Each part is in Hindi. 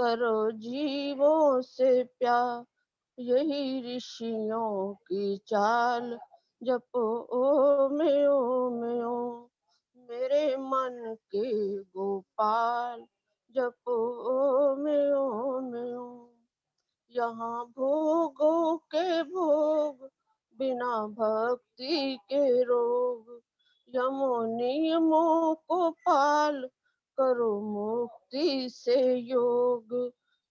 करो जीवों से प्यार, यही ऋषियों की चाल। जपो ओम ओम ओम, मेरे मन के गोपाल। जपो ओम ओम ओम, यहाँ भोगों के भोग, बिना भक्ति के रोग। यमो नियमों को पाल, करो मुक्ति से योग।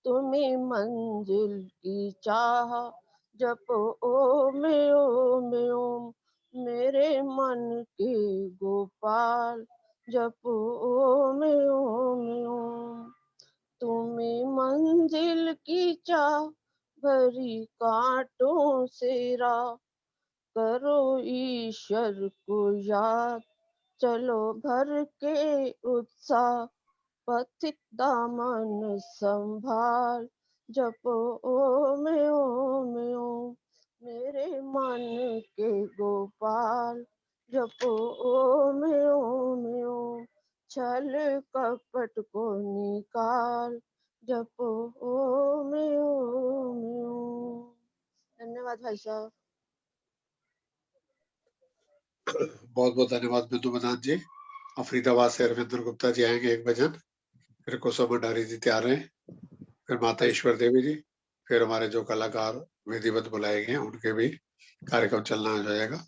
तुम्हें मंजिल की चाह, जपो ओम ओम ओम, मेरे मन के गोपाल। जपो ओम ओम ओम, तुम्हें मंजिल की चाह, भरी कांटों से राह। करो ईश्वर को याद, चलो भर के उत्साह। पथित दामन संभाल, जपो ओम ओम ओम, मेरे मन के गोपाल। जपो ओम ओम ओम, छल कपट को निकाल। जपो ओम ओम ओम। धन्यवाद भाई साहब। बहुत बहुत धन्यवाद बिंदु मदान जी। फरीदाबाद से रविंद्र गुप्ता जी आएंगे एक भजन, फिर कुसुम भंडारी जी तैयार हैं, फिर माता ईश्वर देवी जी, फिर हमारे जो कलाकार विधिवत बुलाए गए उनके भी कार्यक्रम चलना हो जाएगा।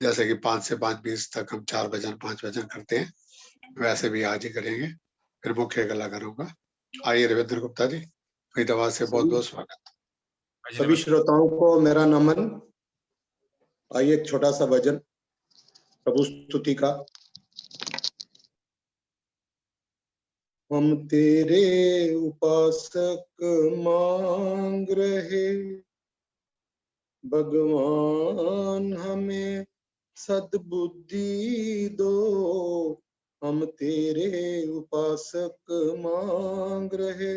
जैसे कि 5 से 5:20 तक हम 4 भजन 5 भजन करते हैं, वैसे भी आज ही करेंगे, फिर मुख्य कलाकारों का। आइए रविंद्र गुप्ता जी, फरीदाबाद से बहुत बहुत स्वागत। सभी श्रोताओं को मेरा नमन। आइए एक छोटा सा भजन प्रभु स्तुति का। हम तेरे उपासक मांग रहे, भगवान हमें सद्बुद्धि दो। हम तेरे उपासक मांग रहे,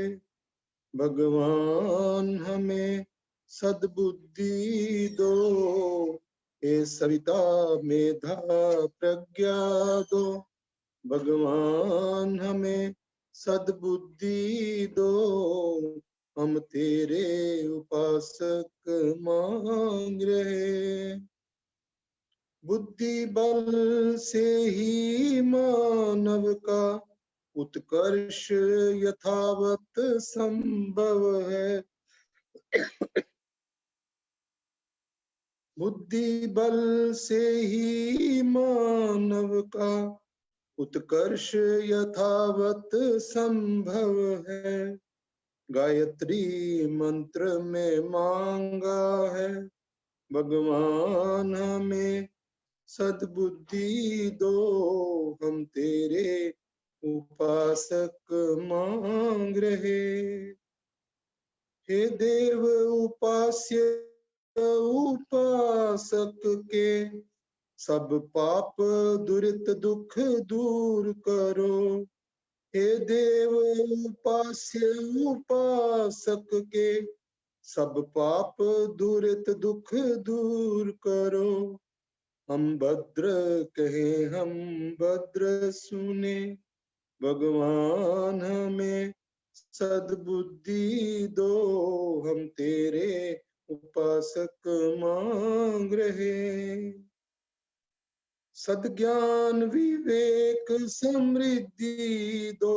भगवान हमें सद्बुद्धि दो। हे सविता मेधा प्रज्ञा दो, भगवान हमें सद्बुद्धि दो। हम तेरे उपासक मांग रहे, बुद्धि बल से ही मानव का उत्कर्ष यथावत संभव है। बुद्धि बल से ही मानव का उत्कर्ष यथावत संभव है। गायत्री मंत्र में मांगा है, भगवान हमें सद्बुद्धि दो। हम तेरे उपासक मांग रहे, हे देव उपास्य उपासक के सब पाप दुरित दुख दूर करो। हे देव उपास्य उपासक के सब पाप दुरित दुख दूर करो। हम भद्र कहे हम भद्र सुने, भगवान हमें सद्बुद्धि दो। हम तेरे उपासक मांग रहे, सद्ज्ञान विवेक समृद्धि दो।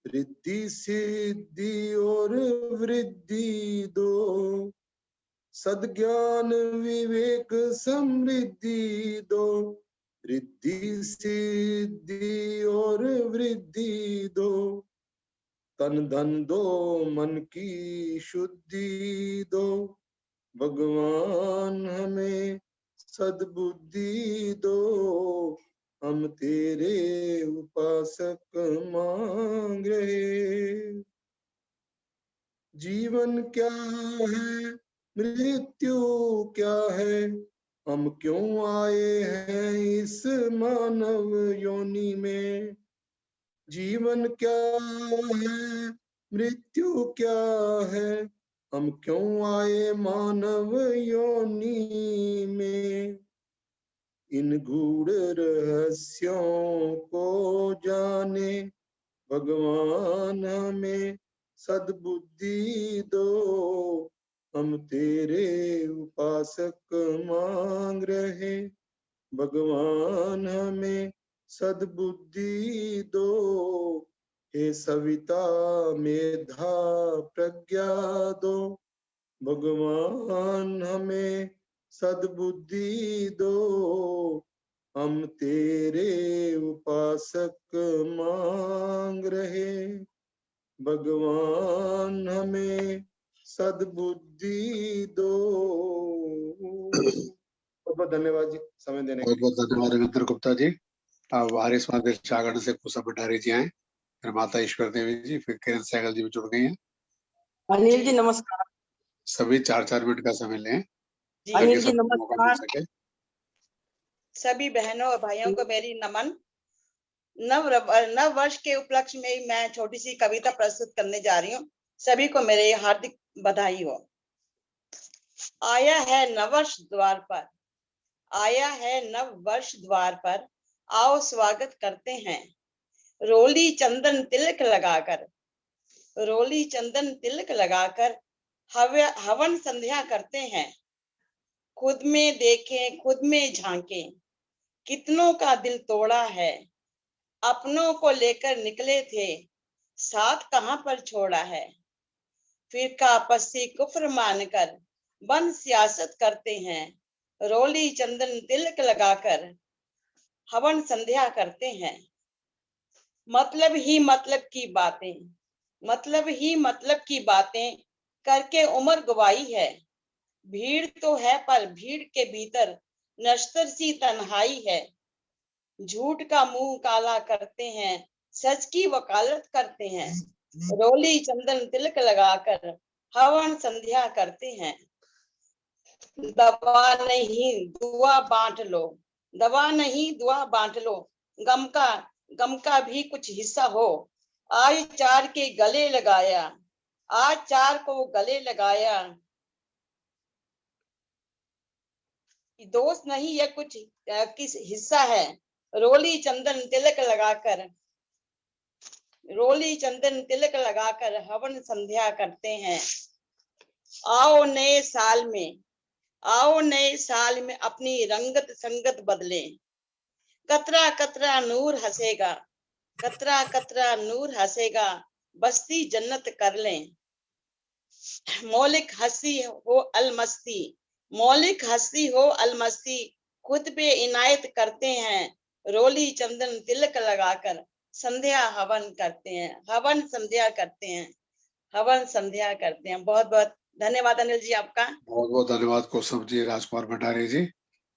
रिद्धि सिद्धि और वृद्धि दो। सद्ज्ञान विवेक समृद्धि दो। रिद्धि सिद्धि और वृद्धि दो। तन धन दो मन की शुद्धि दो। भगवान हमें सद्बुद्धि दो। हम तेरे उपासक मांग रहे, जीवन क्या है मृत्यु क्या है, हम क्यों आए हैं इस मानव योनि में। जीवन क्या है मृत्यु क्या है, हम क्यों आए मानव योनि में। इन गूढ़ रहस्यों को जाने, भगवान हमें सद्बुद्धि दो, हम तेरे उपासक मांग रहे। भगवान हमें सद्बुद्धि दो, हे सविता मेधा प्रज्ञा दो। भगवान हमें सद्बुद्धि दो, हम तेरे उपासक मांग रहे। भगवान हमें सद्बुद्धि दो। बहुत बहुत धन्यवाद जी समय देने के बहुत लिए। बहुत धन्यवाद रविंद्र गुप्ता जी। अब आर्य महादेव शाहगढ़ से कुसुम भंडारी जी आए, फिर माता ईश्वर देवी जी, फिर किरण सहगल जी भी जुड़ गई हैं। अनिल जी नमस्कार। सभी 4-4 मिनट का समय लें ताकि अनिल जी सबको मौका मिल नमस्कार। सके। सभी बहनों और भाइयों को मेरी नमन। नव वर्ष के उपलक्ष्य में मैं छोटी सी कविता प्रस्तुत करने जा रही हूँ। सभी को मेरे हार्दिक बधाई हो। आया है नववर्ष द्वार पर, आया है नव वर्ष द्वार पर, आओ स्वागत करते हैं। रोली चंदन तिलक लगाकर, रोली चंदन तिलक लगाकर हवन संध्या करते हैं। खुद में देखें, खुद में झांकें, कितनों का दिल तोड़ा है। अपनों को लेकर निकले थे, साथ कहां पर छोड़ा है। फिरका आपसी कुफ्र मानकर बन सियासत करते हैं। रोली चंदन तिलक लगाकर हवन संध्या करते हैं। मतलब ही मतलब की बातें, मतलब ही मतलब की बातें करके उम्र गवाई है। भीड़ तो है पर भीड़ के भीतर नश्तर सी तन्हाई है। झूठ का मुंह काला करते हैं, सच की वकालत करते हैं। रोली चंदन तिलक लगाकर हवन संध्या करते हैं। दवा नहीं दुआ बांट लो, दवा नहीं दुआ बांट लो, गम का भी कुछ हिस्सा हो। आज 4 के गले लगाया, आज 4 को गले लगाया। दोस्त नहीं यह कुछ किस हिस्सा है। रोली चंदन तिलक लगाकर, रोली चंदन तिलक लगाकर हवन संध्या करते हैं। आओ नए साल में, आओ नए साल में अपनी रंगत संगत बदलें। कतरा कतरा नूर हंसेगा, कतरा कतरा नूर हंसेगा, बस्ती जन्नत कर लें। मौलिक हंसी हो अलमस्ती, मौलिक हंसी हो अलमस्ती, खुद पे इनायत करते हैं। रोली चंदन तिलक लगाकर संध्या हवन करते हैं, हवन संध्या करते हैं, हवन संध्या करते हैं। बहुत बहुत धन्यवाद अनिल जी आपका। बहुत बहुत धन्यवाद कुसुम जी, राजकुमार भंडारी जी।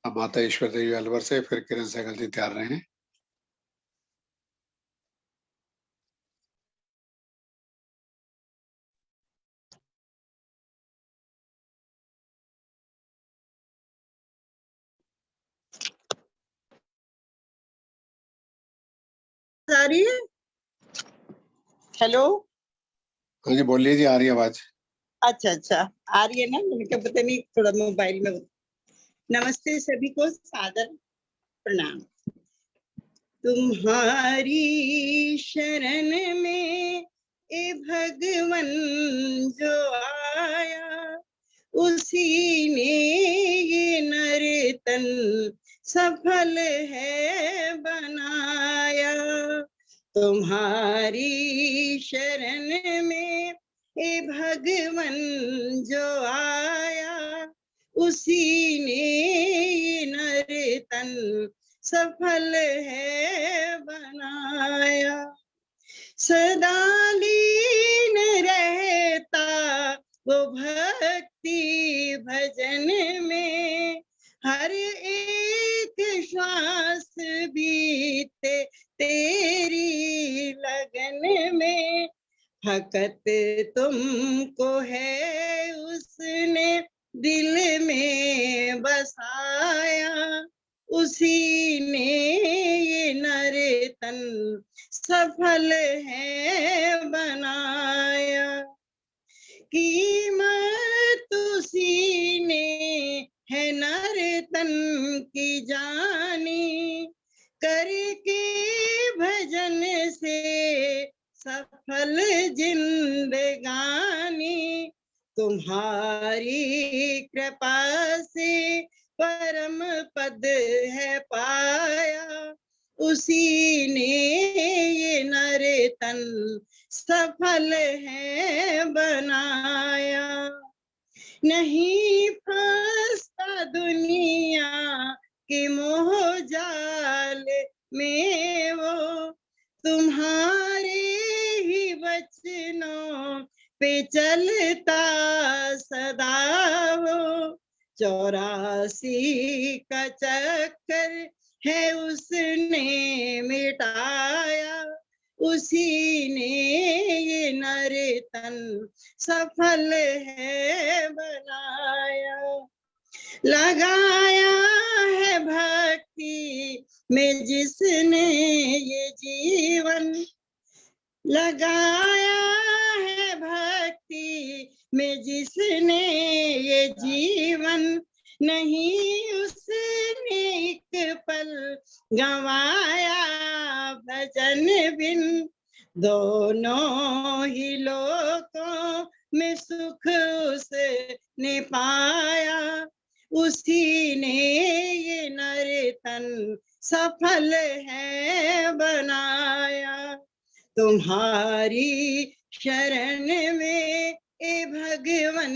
अब माता ईश्वर देवी अलवर से, फिर किरण सहगल जी तैयार रहे। आ रही है? हेलो, हाँ जी बोलिए जी, आ रही है आवाज। अच्छा अच्छा आ रही है ना, मैंने कहा पता नहीं थोड़ा मोबाइल में। नमस्ते सभी को, सादर प्रणाम। तुम्हारी शरण में ए भगवन जो आया, उसी ने ये नर्तन सफल है बनाया। तुम्हारी शरण में ए भगवन जो आया, उसी ने ये नर्तन सफल है बनाया। सदा लीन रहता वो भक्ति भजन में, हर एक श्वास बीते तेरी लगन में। फकत तुमको है उसने दिल में बसाया, उसी ने ये नर्तन सफल है बनाया। कीमत उसी ने है नर्तन की जानी, करके भजन से सफल जिंदगानी। तुम्हारी कृपा से परम पद है पाया, उसी ने ये नर तन सफल है बनाया। नहीं फंसता दुनिया के मोह जाल में वो, तुम्हारे ही वचनों पे चलता सदा वो। 84 का चक्कर है उसने मिटाया, उसी ने ये नर तन सफल है बनाया। लगाया है भक्ति में जिसने ये जीवन, लगाया है भक्ति में जिसने ये जीवन, नहीं उसने एक पल गंवाया भजन बिन। दोनों ही लोकों में सुख उसने पाया, उसी ने ये नर तन सफल है बनाया। तुम्हारी शरण में ए भगवन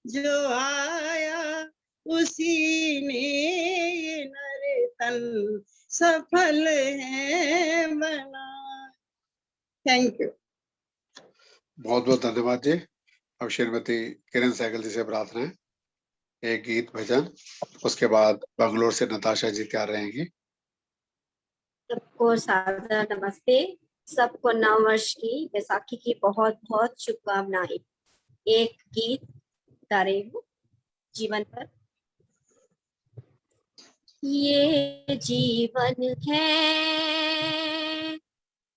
जो आया, उसी ने ये नर तन सफल है बना। Thank you. बहुत बहुत धन्यवाद जी। अब श्रीमती किरण सहगल जी से प्रार्थना है, एक गीत भजन, उसके बाद बंगलोर से नताशा जी तैयार रहेंगी। सबको सादर नमस्ते। सबको नव वर्ष की बैसाखी की बहुत बहुत शुभकामनाएं। एक गीत गा रही हूँ जीवन पर। ये जीवन है,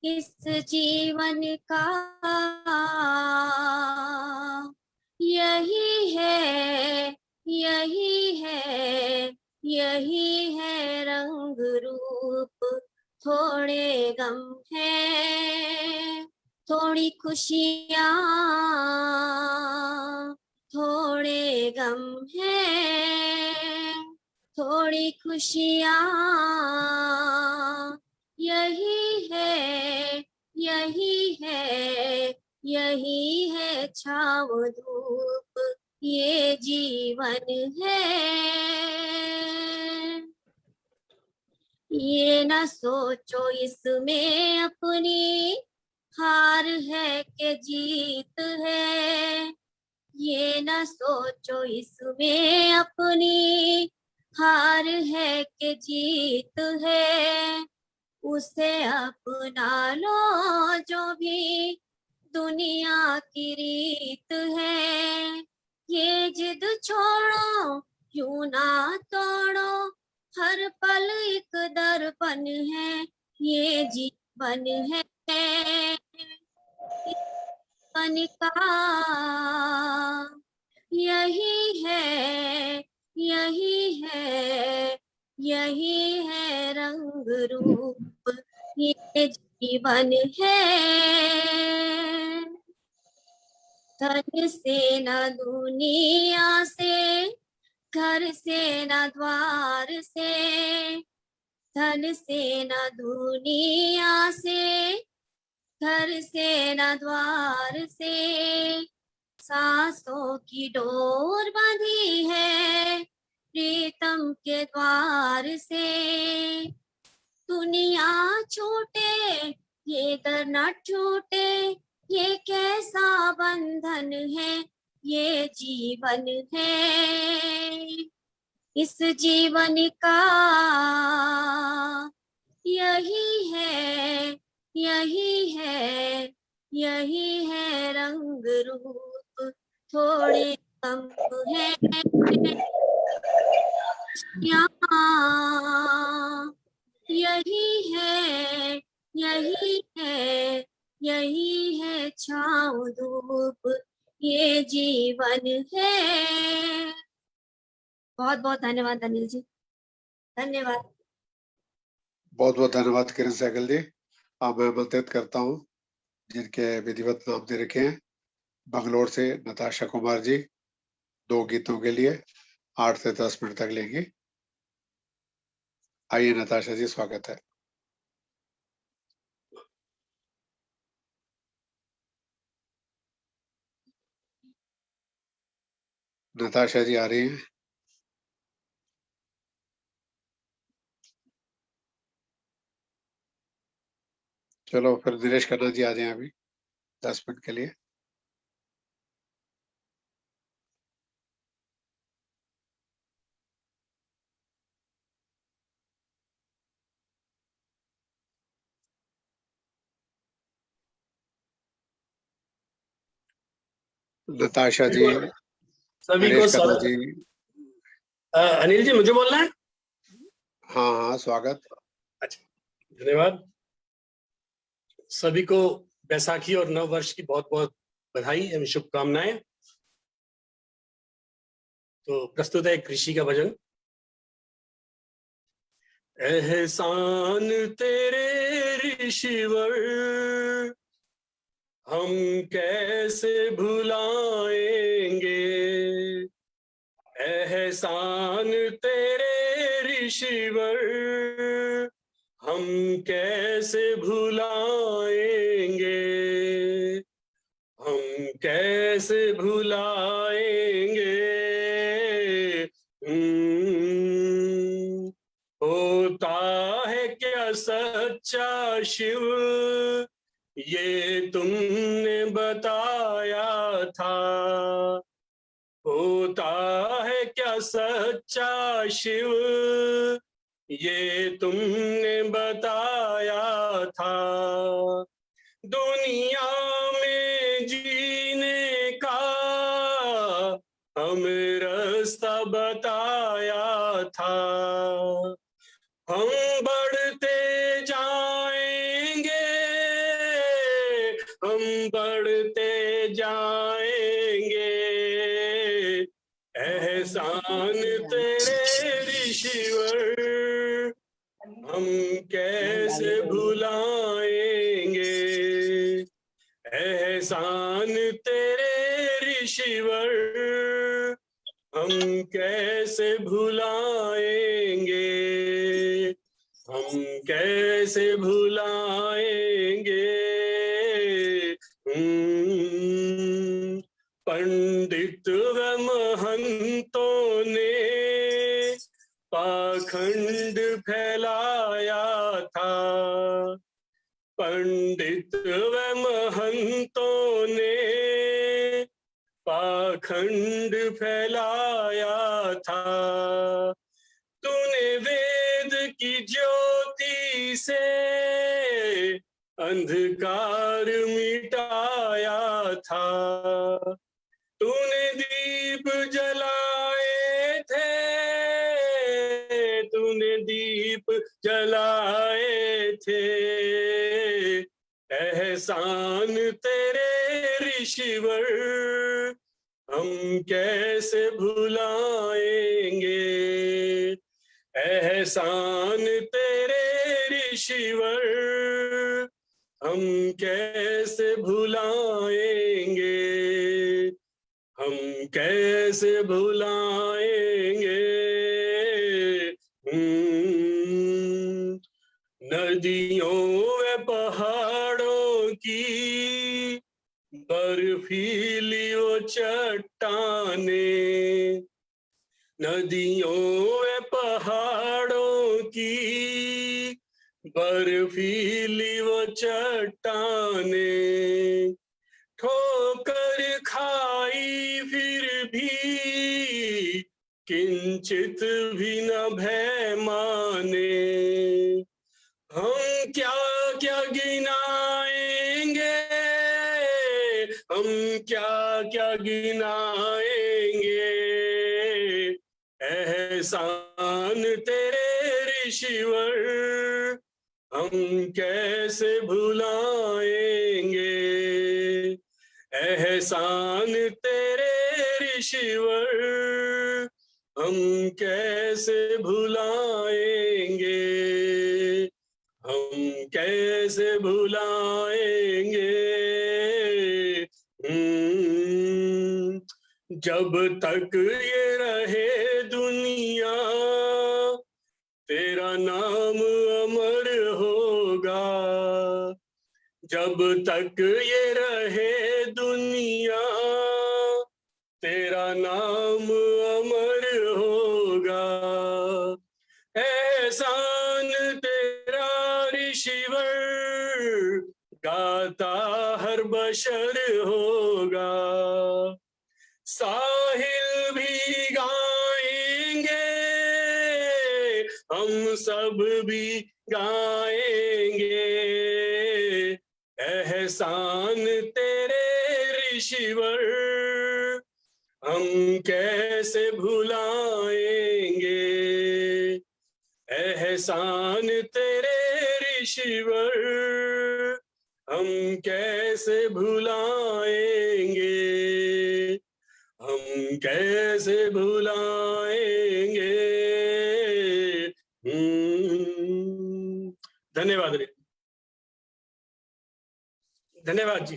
इस जीवन का यही है, यही है, यही है रंग रूप। थोड़े गम है, थोड़ी खुशियाँ, थोड़े गम है, थोड़ी खुशियाँ, यही है, यही है, यही है छाँव धूप, ये जीवन है। ये न सोचो इसमें अपनी हार है कि जीत है, ये न सोचो इसमें अपनी हार है कि जीत है। उसे अपना लो जो भी दुनिया की रीत है। ये जिद छोड़ो, यूं ना तोड़ो, हर पल एक दर्पण है, ये जीवन है। जीवन का यही है, यही है, यही है रंग रूप, ये जीवन है। धन से न दुनिया से, घर से न द्वार से, धन से न दुनिया से, घर से न द्वार से, सांसों की डोर बंधी है प्रीतम के द्वार से। दुनिया छूटे, ये दर न छूटे, ये कैसा बंधन है, ये जीवन है। इस जीवन का यही है, यही है, यही है रंग रूप। थोड़े कम है यहाँ, यही है, यही है, यही है छाँव धूप, ये जीवन है। बहुत बहुत धन्यवाद अनिल जी, धन्यवाद। बहुत बहुत धन्यवाद किरण सहगल जी। अब मैं आमंत्रित करता हूँ जिनके विधिवत नाम दे रखे हैं, बंगलोर से नताशा कुमार जी 2 गीतों के लिए 8 से 10 मिनट तक लेंगी। आइए नताशा जी, स्वागत है। नताशा जी आ रही हैं? चलो फिर दिनेश खन्ना जी आ जाएं अभी 10 मिनट के लिए। नताशा जी, सभी को दिनेश खन्ना स्वागत। जी। अनिल जी मुझे बोलना है? हाँ हाँ, स्वागत। अच्छा, धन्यवाद। सभी को बैसाखी और नव वर्ष की बहुत बहुत बधाई एवं शुभकामनाएं। तो प्रस्तुत है कृषि का भजन। एहसान तेरे ऋषिवर हम कैसे भुलाएंगे, एहसान तेरे ऋषिवर हम कैसे भुलाएंगे, हम कैसे भुलाएंगे। होता है क्या सच्चा शिव, ये तुमने बताया था। होता है क्या सच्चा शिव, ये तुमने बताया था। दुनिया में जीने का हम रास्ता बताया था। हम बढ़ते जाएंगे, हम बढ़ते जाएंगे, एहसान तेरे ऋषिवर हम कैसे भुलाएंगे, एहसान तेरे ऋषिवर हम कैसे भुलाएंगे, हम कैसे भुलाएंगे। पंडित व महंतों ने पाखंड फैलाया था। पंडित व महंतों ने पाखंड फैलाया था। तूने वेद की ज्योति से अंधकार मिटाया था। तूने दीप जलाए थे, तूने दीप जलाए थे, एहसान तेरे ऋषिवर हम कैसे भुलाएंगे, एहसान तेरे ऋषिवर हम कैसे भुलाएंगे, हम कैसे भुलाएंगे। नदियों व पहाड़ों की बर्फीली वो चट्टाने, नदियों व पहाड़ों की बर्फीली वो चट्टाने, ठोकर खाई फिर भी किंचित भी न भय माने। हम क्या क्या गिनाएंगे, हम क्या क्या गिनाएंगे, एहसान तेरे ऋषिवर हम कैसे भुलाएंगे, एहसान तेरे ऋषिवर हम कैसे भुलाएंगे, हम कैसे भुलाएंगे। जब तक ये रहे दुनिया तेरा नाम अमर होगा, जब तक ये रहे दुनिया तेरा नाम अमर होगा। एहसान तेरा ऋषिवर गाता हर बशर होगा, साहिल भी गाएंगे हम सब भी गाएंगे, एहसान तेरे ऋषिवर हम कैसे भुलाएंगे, एहसान तेरे ऋषिवर हम कैसे भुलाएंगे, हम कैसे भुलाएंगे। धन्यवाद रे, धन्यवाद जी।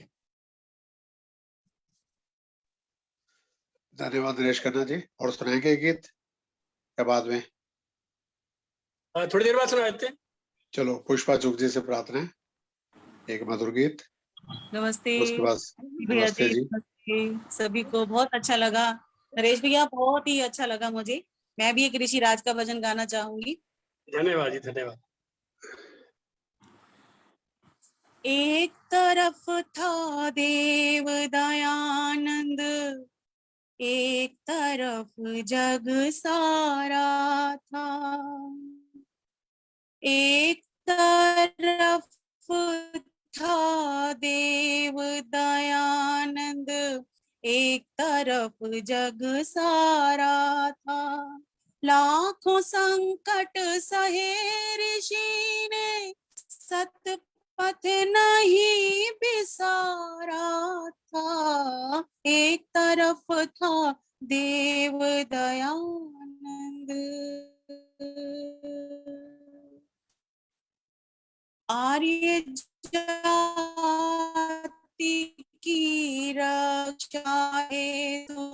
धन्यवाद नरेश खन्ना जी। और सुनाएंगे ये गीत या बाद में? थोड़ी देर बाद सुना देते हैं। चलो, पुष्पा चुग जी से प्रार्थना है, एक मधुर गीत। नमस्ते उसके बाद भैया नमस्ते जी। नमस्ते सभी को। बहुत अच्छा लगा नरेश भैया, बहुत ही अच्छा लगा मुझे। मैं भी एक ऋषि राज का भजन गाना चाहूंगी। धन्यवाद जी, धन्यवाद। एक तरफ था देव दयानंद, एक तरफ जग सारा था, एक तरफ था देव दयानंद, एक तरफ जग सारा था, लाखों संकट सहे ऋषि ने, सतपथ नहीं बिसारा था, एक तरफ था देव दयानंद। आर्य जाति की रक्षा हेतु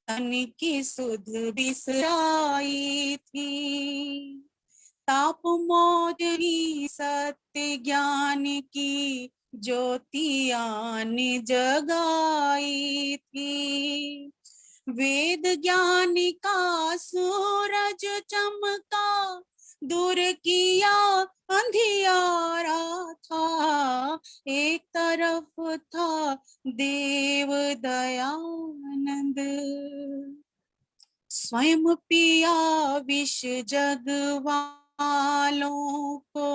तन की सुध बिसराई थी, ताप मोदनी सत्य ज्ञान की ज्योतियान जगाई थी, वेद ज्ञान का सूरज चमका, दूर किया अंधियारा था, एक तरफ था देव दयानंद, स्वयं पिया विष जग वालों को,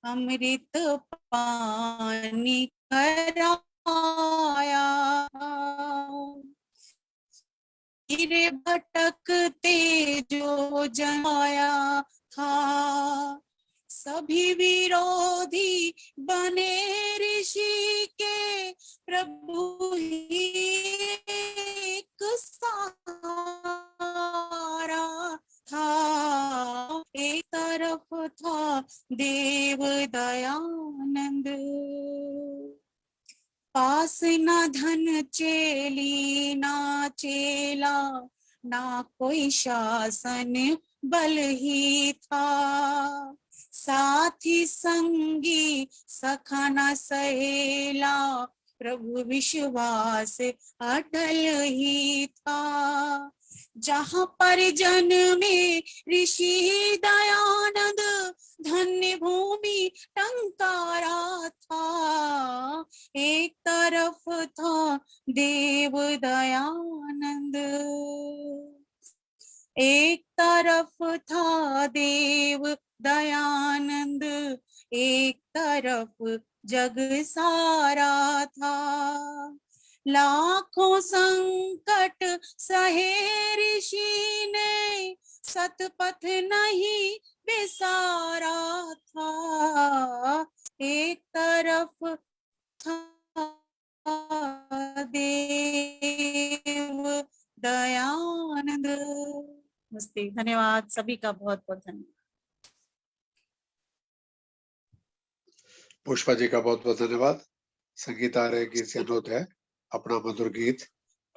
अमृत पानी कराया, गिरे भटकते जो जमाया था, सभी विरोधी बने ऋषि के, प्रभु ही एक सहारा था, एक तरफ था देव दयानंद, पास न धन चेली ना चेला, ना कोई शासन बल ही था, साथी संगी सखा न सहेला, प्रभु विश्वास अटल ही था, जहाँ पर जन्मे ऋषि दयानंद, धन्य भूमि टंकारा था, एक तरफ था देव दयानंद, एक तरफ था देव दयानंद, एक तरफ जग सारा था, लाखों संकट सहे ऋषि ने, सतपथ नहीं बिसारा था, एक तरफ था देव दयानंद। नमस्ते, धन्यवाद सभी का, बहुत बहुत धन्यवाद। पुष्पा जी का बहुत बहुत धन्यवाद। संगीत आ रहे गीत से अनुरोध है, अपना मधुर गीत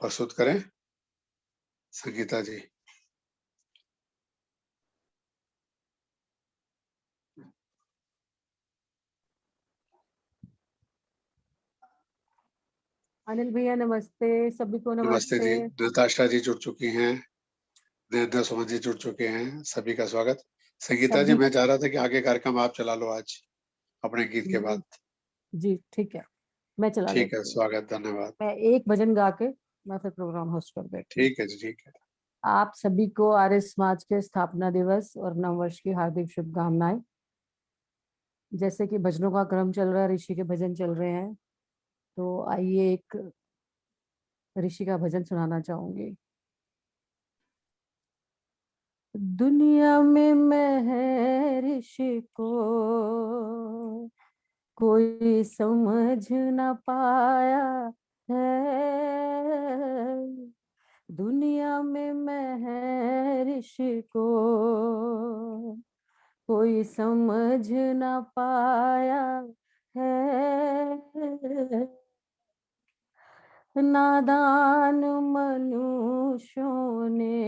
प्रस्तुत करें संगीता जी। अनिल भैया नमस्ते, सभी को नमस्ते नमस्ते। जी। नताशा जी जुड़ चुकी हैं, नरेंद्र सुमन जी जुड़ चुके हैं, सभी का स्वागत। संगीता जी, सभी मैं चाह रहा था कि आगे कार्यक्रम आप चला लो आज अपने गीत के बाद। जी ठीक है, मैं चला ठीक लेती है, हूँ। स्वागत, धन्यवाद। मैं एक भजन गा के मैं फिर प्रोग्राम होस्ट कर देती हूँ। ठीक है जी, ठीक है। आप सभी को आर्य समाज के स्थापना दिवस और नववर्ष की हार्दिक शुभकामनाएं। जैसे कि भजनों का क्रम चल रहा है, ऋषि के भजन चल रहे हैं, तो आइए एक ऋषि का भजन सुनाना चाहूंगी। दुनिया में मैं ऋषि को कोई समझ न पाया है, दुनिया में मैं ऋषि को कोई समझ न पाया है, नादान मनुष्यों ने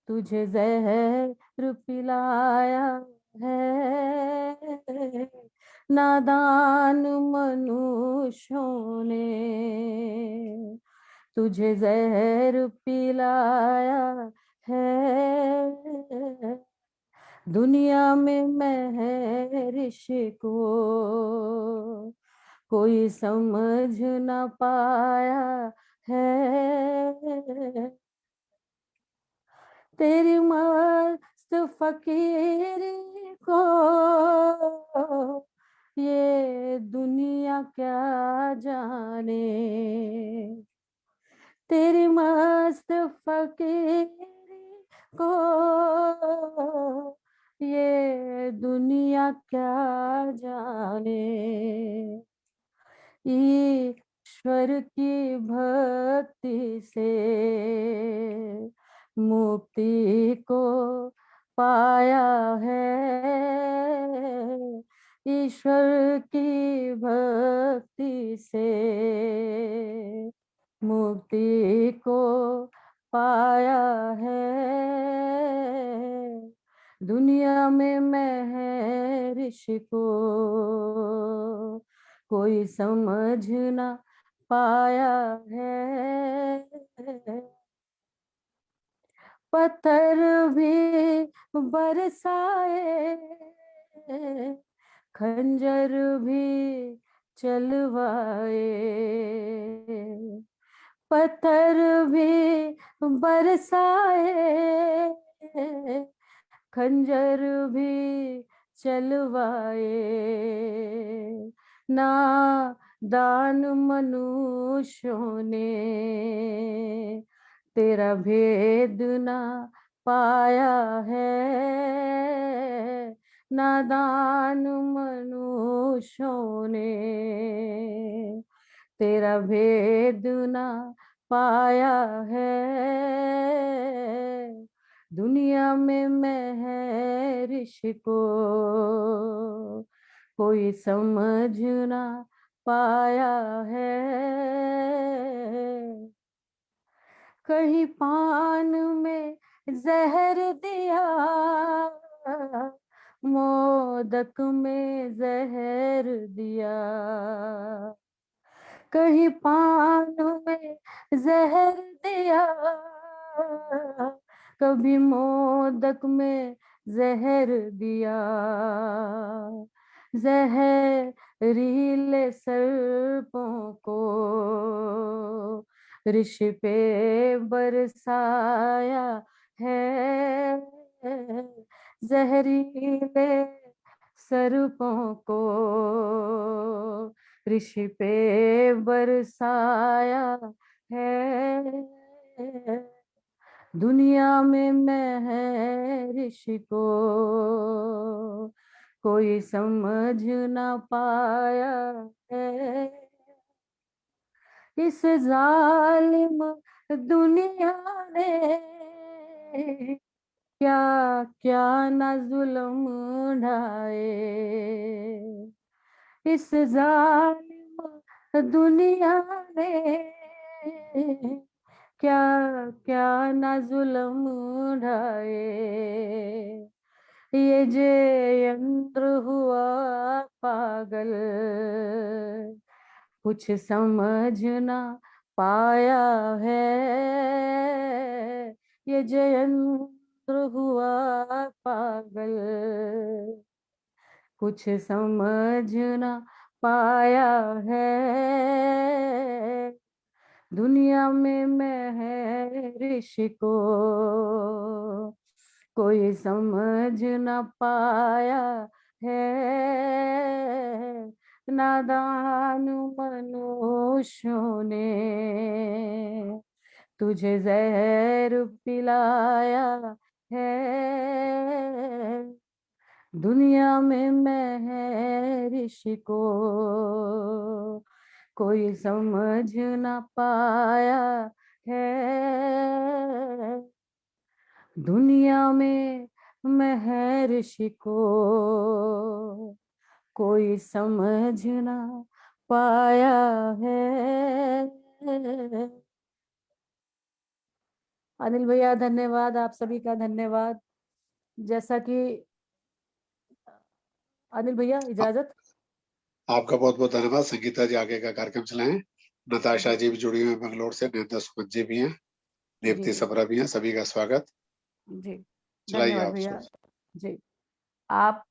तुझे जहर पिलाया है, नादान मनुष्यों ने तुझे जहर पिलाया है, दुनिया में मैं ऋषि को कोई समझ न पाया है, तेरी मस्त फकीरी को ये दुनिया क्या जाने, तेरी मस्त फकीरी को ये दुनिया क्या जाने, ईश्वर की भक्ति से मुक्ति को पाया है, ईश्वर की भक्ति से मुक्ति को पाया है, दुनिया में मैं ऋषि को कोई समझ ना पाया है, पत्थर भी बरसाए, खंजर भी चलवाए, पत्थर भी बरसाए, खंजर भी चलवाए, ना दान मनुष्यों ने तेरा भेद ना पाया है, नादान मनुष्यों ने तेरा भेद ना पाया है, दुनिया में मैं ऋषि को कोई समझ ना पाया है, कहीं पान में जहर दिया, मोदक में जहर दिया, कहीं पान में जहर दिया, कभी मोदक में जहर दिया, जहरीले सर्पों को ऋषि पे बरसाया है, जहरीले सर्पों को ऋषि पे बरसाया है, दुनिया में मैं ऋषि को कोई समझ ना पाया है, इस जालिम दुनिया ने क्या क्या ना जुल्म ढाए, इस जालिम दुनिया ने क्या क्या ना जुल्म ढाए, ये जयेंद्र हुआ पागल, कुछ समझ ना पाया है, ये जयेंद्र हुआ पागल, कुछ समझ ना पाया है, दुनिया में महर्ष को कोई समझ न पाया है, नादान मनुष्यों ने तुझे जहर पिलाया है, दुनिया में महर्ष को कोई समझ न पाया है, दुनिया में महर्ष को कोई समझ न पाया है। अनिल भैया धन्यवाद, आप सभी का धन्यवाद। जैसा कि अनिल भैया इजाजत। आपका बहुत बहुत धन्यवाद। संगीता जी आगे का कार्यक्रम चलाएं। नताशा जी भी जुड़ी हुई हैं बेंगलोर से, नेता सुमन जी भी हैं, नेप्ती सबरा भी हैं, सभी का स्वागत। जी चलाइए धन्यवाद आप भैया जी। आप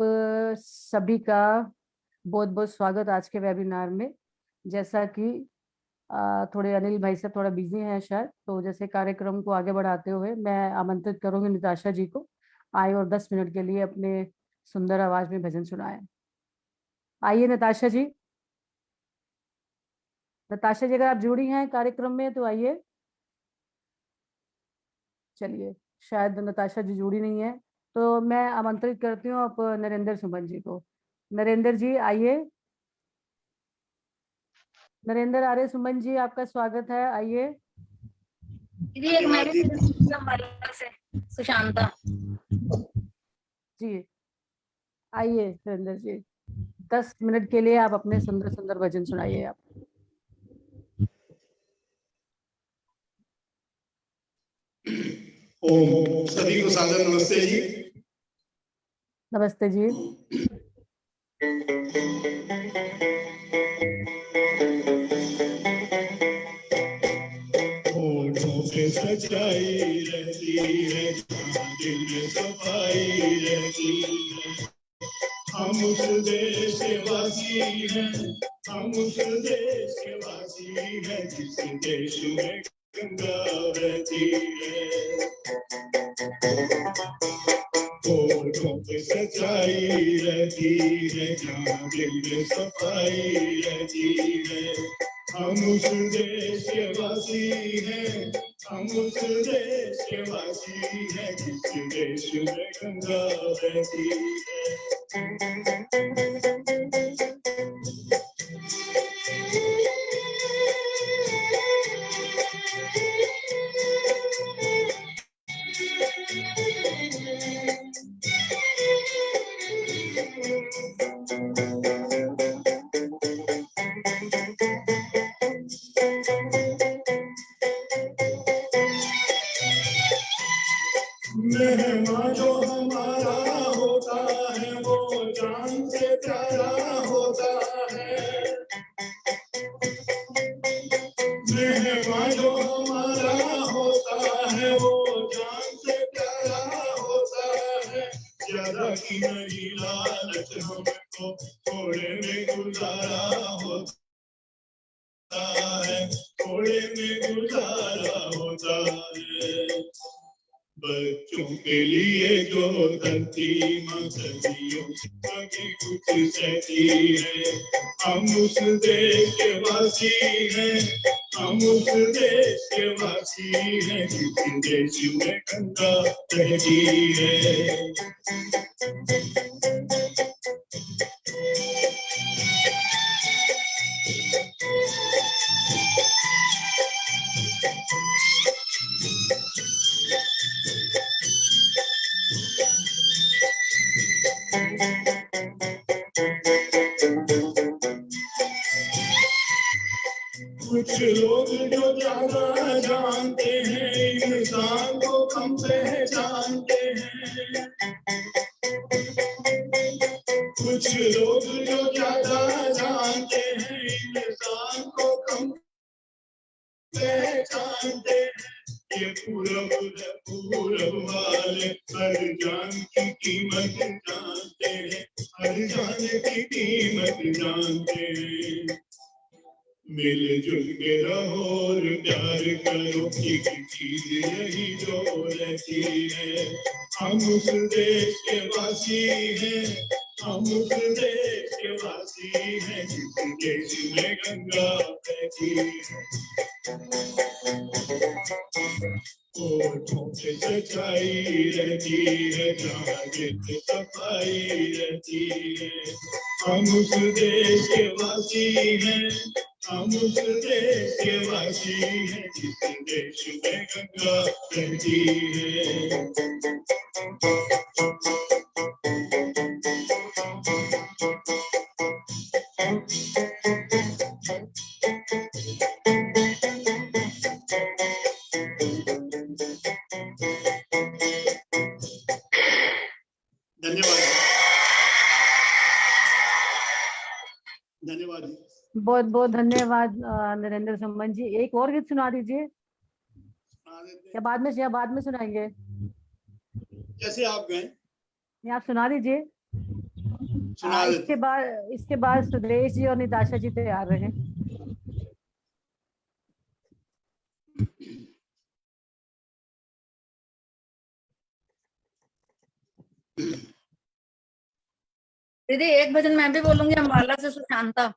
सभी का बहुत बहुत स्वागत आज के वेबिनार में। जैसा कि थोड़े अनिल भाई से थोड़ा बिजी हैं शायद, तो जैसे कार्यक्रम को आगे बढ़ाते हुए मैं आमंत्रित करूंगी नताशा जी को आए और 10 मिनट के लिए अपने सुंदर आवाज में भजन सुनाएं। आइए नताशा जी। नताशा जी अगर आप जुड़ी हैं कार्यक्रम में तो आइए। चलिए शायद नताशा जी जुड़ी नहीं है, तो मैं आमंत्रित करती हूँ आप नरेंद्र सुमन जी को। नरेंद्र जी आइए। नरेंद्र आर्य सुमन जी आपका स्वागत है, आइए। सुशांता जी आइए नरेंद्र जी, 10 मिनट के लिए आप अपने सुंदर सुंदर भजन सुनाइए आप। ओम सभी को सादर नमस्ते जी। नमस्ते जी। होठों पे सच्चाई रहती है, दिल में सफाई रहती है, हम उस देश के वासी हैं, हम उस देश के वासी हैं, जिस देश में गंगा बहती है। होठों पे सच्चाई रहती है, जहाँ दिल में सफाई रहती है, हम उस देश के वासी हैं, हम उस देश के वासी हैं, जिस देश में गंगा बहती है। मेहमान जो हमारा होता है वो जान से प्यारा होता है, मेहमान जो हमारा होता है वो जान से प्यारा होता है, ज्यादा की नहीं लालच हमको थोड़े में गुजारा होता है, थोड़े में गुजारा होता है। बच्चों के लिए जो धरती माँ सदियों कभी कुछ सहती है, हम उस देश के वासी हैं, हम उस देश के वासी हैं, जिस देश में गंगा बहती है। कुछ लोग जो ज्यादा जानते हैं इंसान को कम पहचानते हैं। कुछ लोग जो ज्यादा जानते हैं इंसान को कम पहचानते हैं। ये पूरब वाले हर जान की कीमत जानते हैं, हर जान की कीमत जानते हैं। मिलजुल के रहो और प्यार करो, एक चीज यही जो रहती है। हम उस देश के वासी हैं, हम उस देश के वासी हैं जिस देश में गंगा बहती है। होठों पे सच्चाई रहती है, जहाँ जित सफाई रहती है। हम उस देश के वासी हैं, हम उस देश के वासी हैं जिस देश में गंगा बहती है। धन्यवाद। बहुत बहुत धन्यवाद नरेंद्र सम्मन जी। एक और गीत सुना दीजिए या बाद में सुनाएंगे? जैसे आप गए, या आप सुना दीजिए। इसके बाद सुदेश जी और निताशा जी तैयार रहे। दीदी एक भजन मैं भी बोलूंगी, अम्बाला से सुशांता।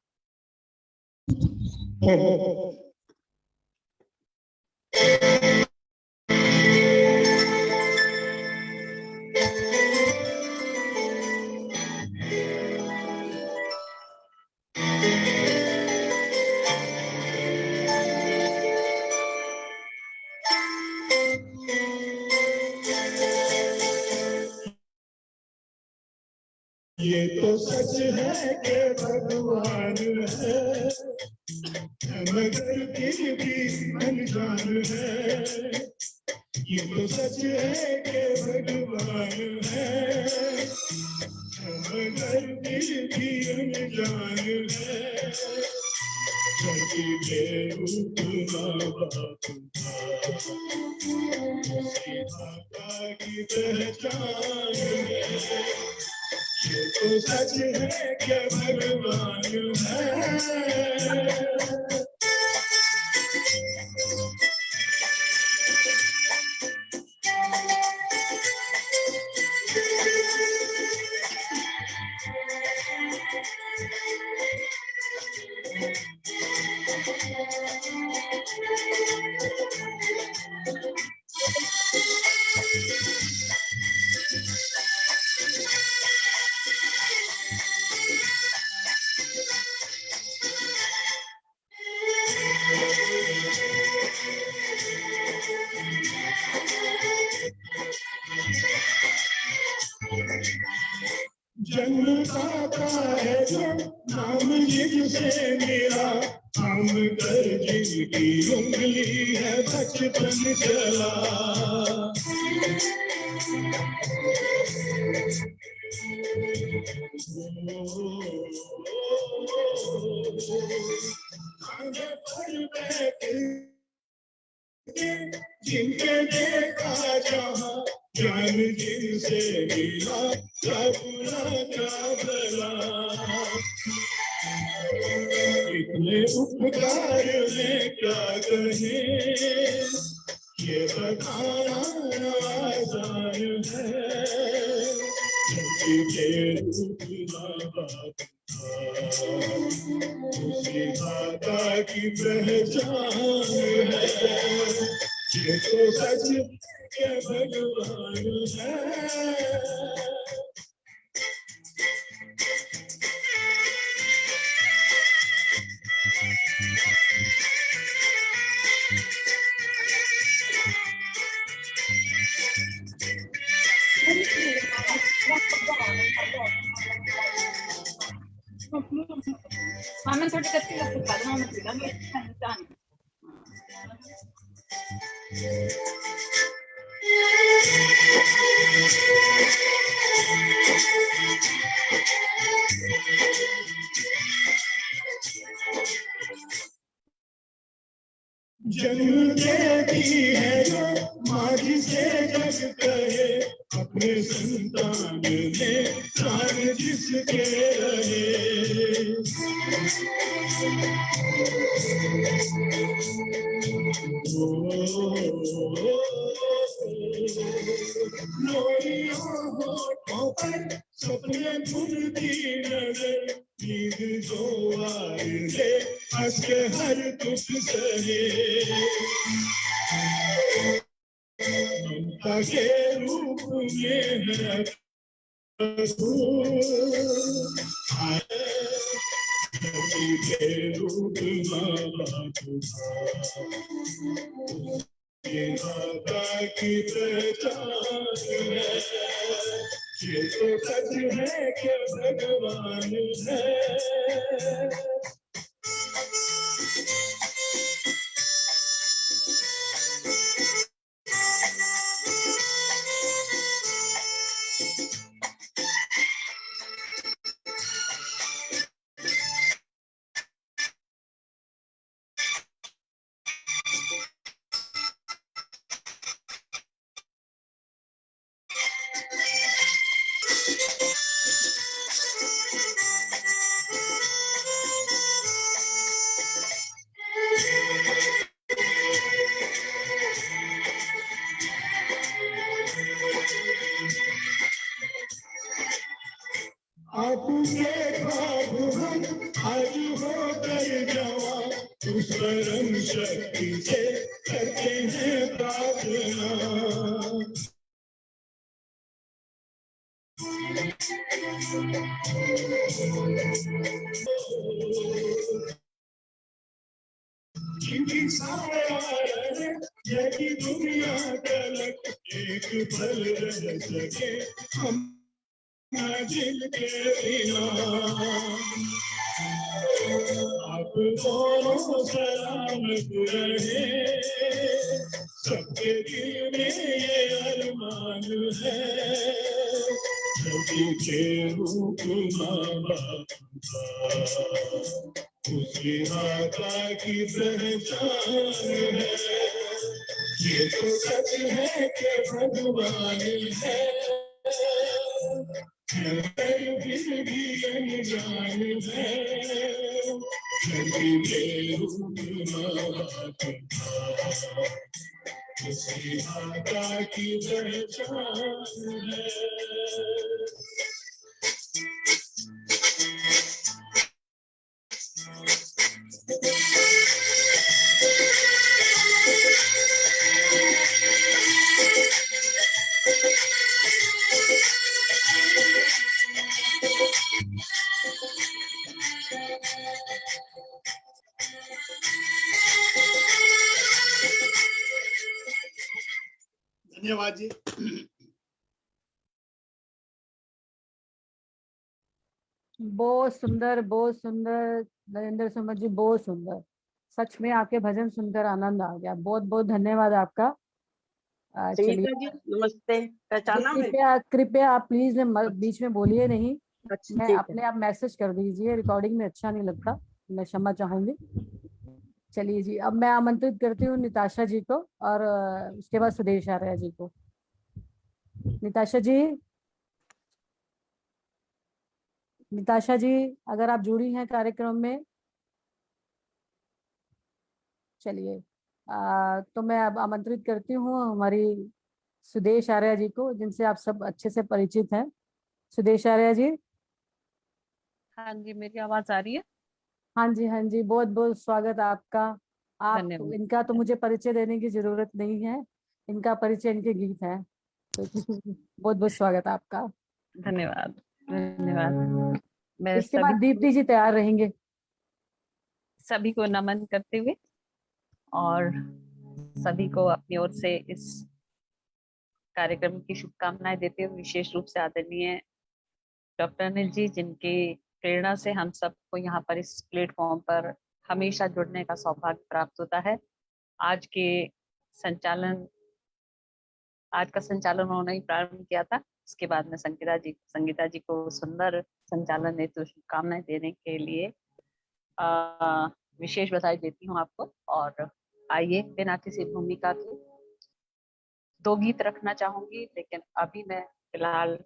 ये तो सच है कि भगवान है, मगर फिर भी अनजान है। ये तो सच है कि भगवान है, मगर फिर भी अनजान है। सभी बेरूप माँ बाप का की पहचान है। ये तो सच है कि भगवान है। जन्मदाता है जो नाम जिनसे मेरा, हम कर जिनकी उंगली है बचपन चला। आगे पर बैठे जिनके देखा जहाँ, ज्ञान जिनसे मिला क्या बुरा क्या भला। इतने उपकार में क्या कहे, ये बताना आसान है। के रूप बाप उसी माता की पहचान है। ये तो सच के भगवान है। मैं थोड़ी कच्ची लस्सी खा दूँ, गाने। जन्म देती है जो माझी से जग कहे, अपने संतान में प्राण जिसके रहे। होठों पर सपने बुनती नजर, नींद जो आए हंस के हर दुख सहे। ममता के रूप में है के रूप माता की पहचान है, ये तो सच है कि भगवान है। आपके ख्वाब हम आज हो कर जवां, उस परम शक्ति से करते हैं प्रार्थना। जिनकी साया रहे यही दुनिया तलक, एक पल रह सके हम दिल के बिना। आप दोनों सलामत रहे, सबके दिल में ये अरमान है, सभी के रूप माँ बाप का, उसी माता की पहचान है। ये तो सच है कि भगवान है, फिर भी अनजान है, सभी के रूप माँ बाप का, उसी माता की पहचान है। धन्यवाद जी। बहुत सुंदर नरेंद्र सुमन जी, बहुत सुंदर। सच में आपके भजन सुनकर आनंद आ गया। बहुत बहुत धन्यवाद आपका। चलिए सुनीता जी नमस्ते, पहचाना मैं? कृपया आप प्लीज बीच में बोलिए नहीं। अच्छा मैं ठीक है। अपने आप मैसेज कर दीजिए, रिकॉर्डिंग में अच्छा नहीं लगता, मैं क्षमा चाहूंगी। चलिए जी, अब मैं आमंत्रित करती हूँ निताशा जी को और उसके बाद सुदेश आर्या जी को। निताशा जी अगर आप जुड़ी हैं कार्यक्रम में, चलिए तो मैं अब आमंत्रित करती हूँ हमारी सुदेश आर्या जी को, जिनसे आप सब अच्छे से परिचित हैं। सुदेश आर्या जी। हाँ जी, मेरी आवाज आ रही है? हाँ जी, बहुत बहुत स्वागत आपका। आप धन्यवाद। इनका तो मुझे परिचय देने की जरूरत नहीं है, इनका परिचय इनके गीत है, तो बहुत बहुत स्वागत आपका। धन्यवाद धन्यवाद। मैं इसके बाद दीप्ति जी तैयार रहेंगे। सभी को नमन करते हुए और सभी को अपनी ओर से इस कार्यक्रम की शुभकामनाएं देते हुए, विशेष रूप से आदरणीय डॉक्टर अनिल जी, जिनके प्रेरणा से हम सबको यहाँ पर इस प्लेटफॉर्म पर हमेशा जुड़ने का सौभाग्य प्राप्त होता है। आज का संचालन उन्होंने ही प्रारंभ किया था। उसके बाद में संगीता जी को सुंदर संचालन हेतु शुभकामनाएं देने के लिए विशेष बधाई देती हूँ आपको। और आइए, बिना किसी भूमिका के 2 गीत रखना चाहूंगी, लेकिन अभी मैं फिलहाल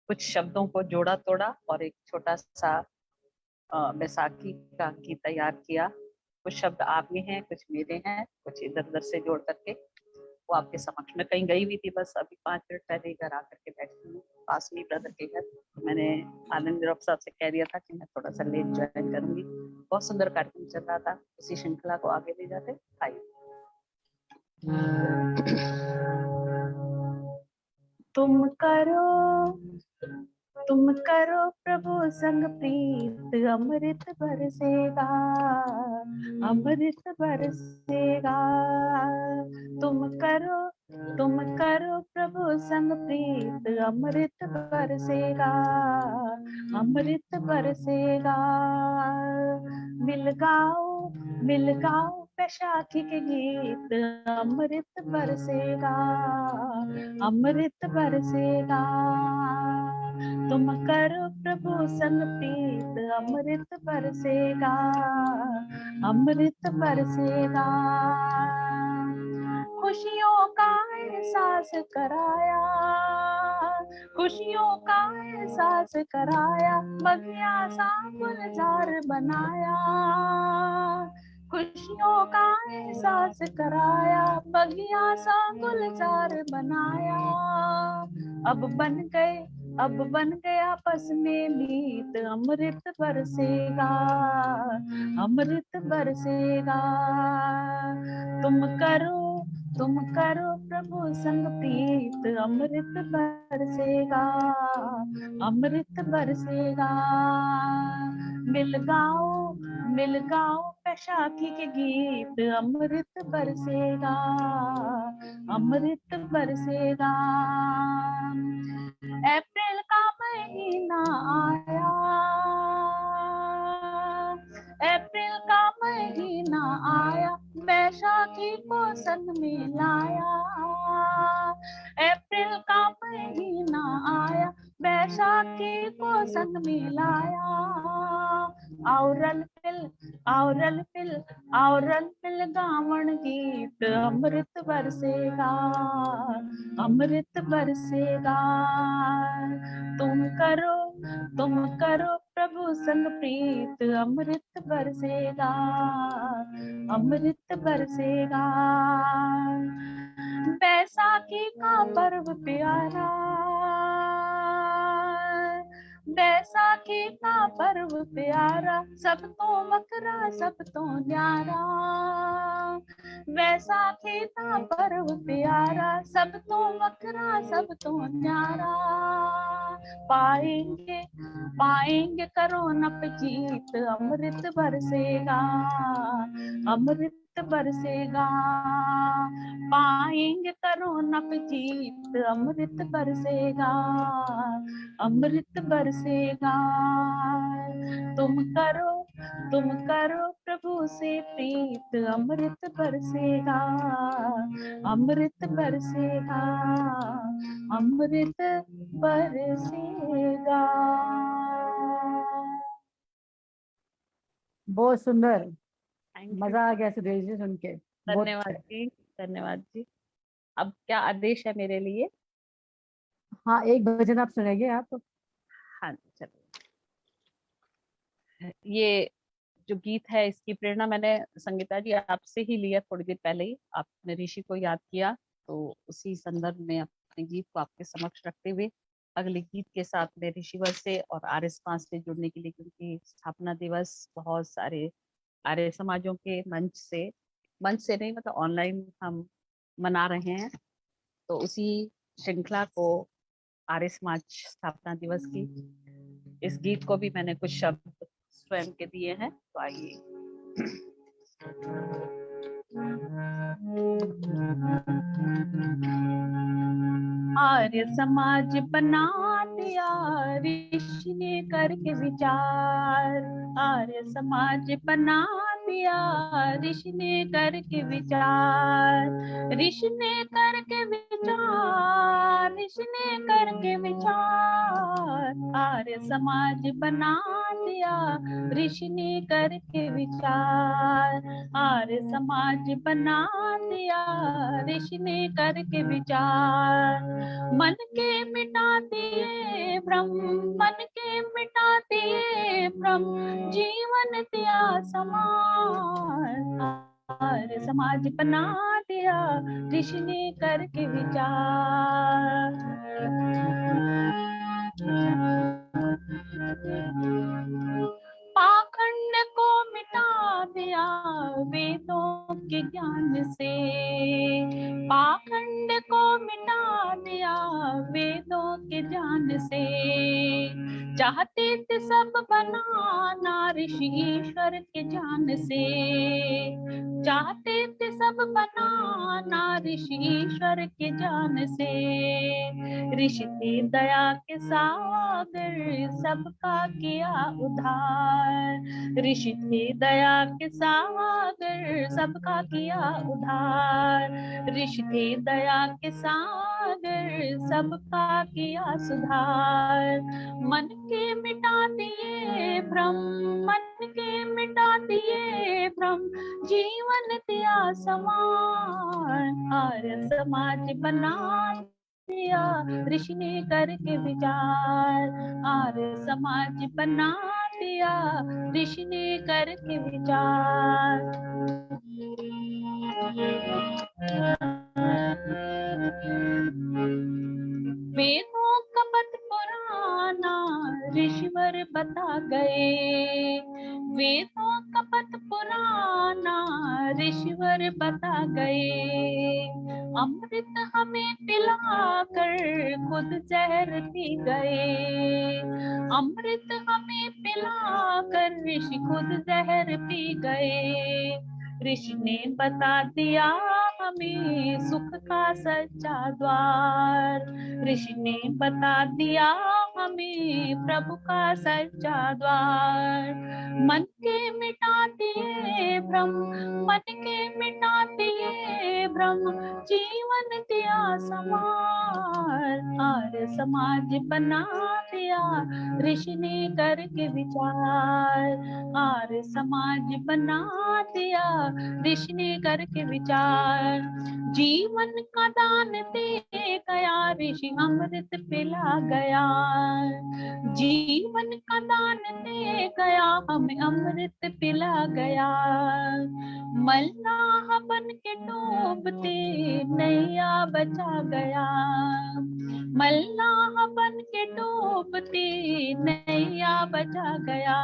कुछ शब्दों को जोड़ा तोड़ा और एक छोटा सा बैसाखी का गीत तैयार किया। कुछ शब्द आप में हैं, कुछ मेरे हैं, कुछ इधर उधर से जोड़ करके वो आपके समक्ष में। कहीं गई हुई थी, बस अभी 5 मिनट पहले ही घर आकर के बैठी हूँ पास में ब्रदर के घर। मैंने आनंद निरव साहब से कह दिया था कि मैं थोड़ा सा लेट ज्वाइन करूंगी। बहुत सुंदर कार्यक्रम चल रहा था, उसी श्रृंखला को आगे ले जाते। आइए। तुम करो प्रभु संग प्रीत, अमृत बरसेगा, अमृत बरसेगा। तुम करो प्रभु संग प्रीत, अमृत बरसेगा, अमृत बरसेगा। मिल गाओ बैसाखी के गीत, अमृत बरसेगा, अमृत बरसेगा। तुम करो प्रभु संग प्रीत, अमृत बरसेगा, अमृत बरसेगा। खुशियों का एहसास कराया, खुशियों का एहसास कराया, बगिया सा गुलजार बनाया। खुशियों का एहसास कराया, बगिया सा गुलजार बनाया। अब बन गया आपस में मीत, अमृत बरसेगा, अमृत बरसेगा। तुम करो प्रभु संग प्रीत, अमृत बरसेगा, अमृत बरसेगा। मिल गाओ बैसाखी के गीत, अमृत बरसेगा, अमृत बरसेगा। अप्रैल का महीना आया, अप्रैल का महीना आया, बैसाखी को संग में लाया। अप्रैल का महीना आया, बैसाखी को संग में लाया। औरल पिल गावन गीत, अमृत बरसेगा, अमृत बरसेगा। तुम करो प्रभु संग प्रीत, अमृत बरसेगा, अमृत बरसेगा। बैसाखी का पर्व प्यारा, बैसाखी का पर्व प्यारा, सब तो मकरा सब तो न्यारा। बैसाखी का पर्व प्यारा, सब तो मकरा सब तो न्यारा। पाएंगे करोनप जीत, अमृत बरसेगा, अमृत बरसेगा। पाएंगे करोनप जीत, अमृत बरसेगा, अमृत बरसेगा। तुम करो प्रभु से प्रीत, अमृत बरसेगा, अमृत बरसेगा, अमृत बरसेगा। बहुत सुंदर, मजा आ गया सुरेश जी सुन के। धन्यवाद जी, धन्यवाद जी। अब क्या आदेश है मेरे लिए? हाँ, एक भजन आप सुनाइए आप। हाँ चलो। ये जो गीत है, इसकी प्रेरणा मैंने संगीता जी आपसे ही लिया थोड़ी देर पहले ही। आपने ऋषि को याद किया, तो उसी संदर्भ में अपने गीत को आपके समक्ष रखते हुए अगले गीत के साथ में ऋषिवर से और RS5 से जुड़ने के लिए, क्योंकि स्थापना दिवस बहुत सारे आर्य समाजों के मंच से नहीं, मतलब ऑनलाइन हम मना रहे हैं, तो उसी श्रृंखला को आर्य समाज स्थापना दिवस की इस गीत को भी मैंने कुछ शब्द स्वयं के दिए हैं। तो आइए। आर्य समाज बना दिया ऋषि ने करके विचार, आर्य समाज बना दिया ऋषि ने करके विचार, ऋषि ने करके विचार, ऋषि ने करके विचार, आर्य समाज बना दिया ऋषि ने करके विचार, आर्य समाज बना दिया ऋषि ने करके विचार, मन के मिटा दिए भ्रम, मन के मिटा दिए भ्रम, जीवन दिया समान, आर्य समाज बना दिया ऋषि ने करके विचार। पाखंड को मिटा दिया वेदों के ज्ञान से, पाखंड को मिटा दिया वेदों के ज्ञान से, चाहते थे सब बनाना ऋषि ईश्वर के ज्ञान से, चाहते थे सब बनाना ऋषि ईश्वर के ज्ञान से, ऋषि थे दया के सागर सबका किया उद्धार, ऋषि थे दया के सागर सबका किया उद्धार, ऋषि थे दया के सागर सबका किया सुधार, मन के मिटा दिए भ्रम, मन के मिटा दिए भ्रम, जीवन दिया समान, आर्य समाज बना दिया ऋषि ने करके विचार, आर्य समाज बना दिया ऋषि ने करके विचार। वेदों का पद पुराना ऋषिवर बता गए, वेदों का पद पुराना ऋषिवर बता गए, अमृत हमें पिलाकर खुद जहर पी गए, अमृत हमें पिलाकर ऋषि खुद जहर पी गए, ऋषि ने बता दिया हमें सुख का सच्चा द्वार, ऋषि ने बता दिया हमें प्रभु का सच्चा द्वार, मन के मिटा दिए भ्रम, मन के मिटा दिए भ्रम, जीवन दिया समान, आर्य समाज बना दिया ऋषि ने करके विचार, आर्य समाज बना दिया ऋषि ने करके विचार, जीवन का दान दे गया ऋषि अमृत पिला गया, जीवन का दान दे गया हमें अमृत पिला गया, मल्लाह बन के डूबते नैया बचा गया, मल्लाह बन के डूबते नैया बचा गया,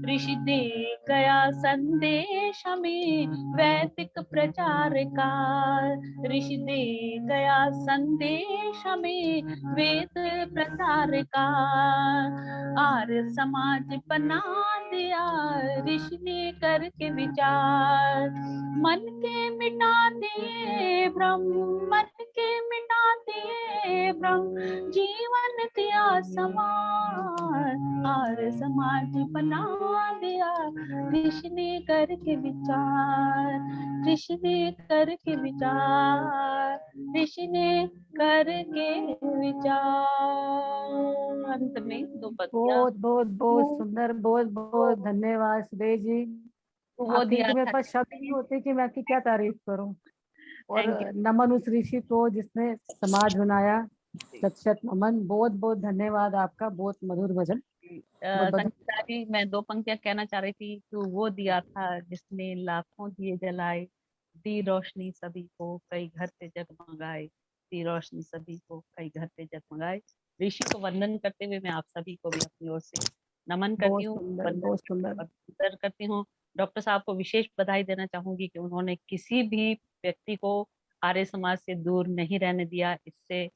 ऋषि दे गया संदेश हमें वैदिक प्रचार का, ऋषि दे गया संदेश हमें वेद प्रचार का, आर्य समाज बना दिया ऋषि ने करके विचार, मन के मिटा दिए भ्रम, मन के मिटा दिए भ्रम, जीवन दिया समान, आर्य समाज बना दिया ऋषि ने करके विचार, ऋषि ने करके विचार, ऋषि ने करके विचार। अंत में दो पत्तियां। बहुत बहुत बहुत सुंदर, बहुत बहुत धन्यवाद सुदेश जी। वो आपकी दिया तो मेरे था। पास शब्द नहीं होते कि मैं आपकी क्या तारीफ करूं। और नमन उस ऋषि को जिसने समाज बनाया, शत शत नमन। बहुत बहुत धन्यवाद आपका, बहुत मधुर भजन। संगीता जी, मैं दो पंक्तियां कहना चाह रही थी। तो वो दिया था जिसने लाखों दिए जलाए, दी रोशनी सभी को, कई घर पे जगमगाए, दी रोशनी सभी को, कई घर पे जगमगाए। ऋषि को वंदन करते हुए मैं आप सभी को भी अपनी ओर से नमन करती हूँ, बहुत सुंदर करती हूँ। डॉक्टर साहब को विशेष बधाई देना चाहूंगी कि उन्होंने किसी भी व्यक्ति को आर्य समाज से दूर नहीं रहने दिया। इससे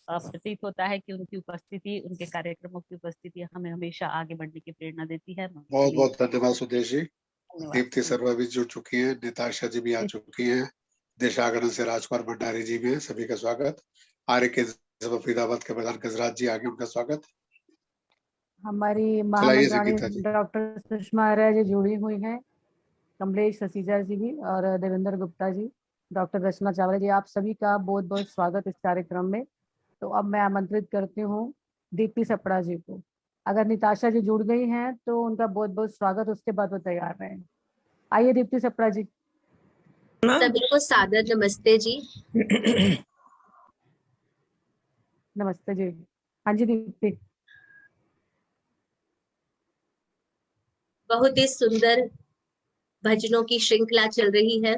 प्रतीत होता है कि उनकी उपस्थिति, उनके कार्यक्रमों की उपस्थिति हमें हमेशा आगे बढ़ने की प्रेरणा देती है। बहुत बहुत धन्यवाद सुदेश जी। दीप्ति सर्वा भी जुड़ चुकी हैं, निताशा जी भी आ चुकी हैं, देशागरण से राजकुमार भंडारी जी भी हैं, सभी का स्वागत। आर्य के फरीदाबाद के प्रधान गजराज जी आगे, उनका स्वागत। हमारी चलाइए जी महामंत्राणी गीता जी। डॉक्टर सुषमा आर्य जी जुड़ी हुई हैं, कमलेश ससीजा जी भी और देवेंद्र गुप्ता जी, डॉक्टर रचना चावला जी, आप सभी का बहुत बहुत स्वागत इस कार्यक्रम में। तो अब मैं आमंत्रित करती हूँ दीप्ति सपड़ा जी को। अगर निताशा जी जुड़ गई हैं तो उनका बहुत बहुत स्वागत, उसके बाद वो तैयार रहें। आइए दीप्ति सपड़ा जी। सभी को सादर नमस्ते जी। नमस्ते जी। हाँ जी दीप्ति। बहुत ही सुंदर भजनों की श्रृंखला चल रही है।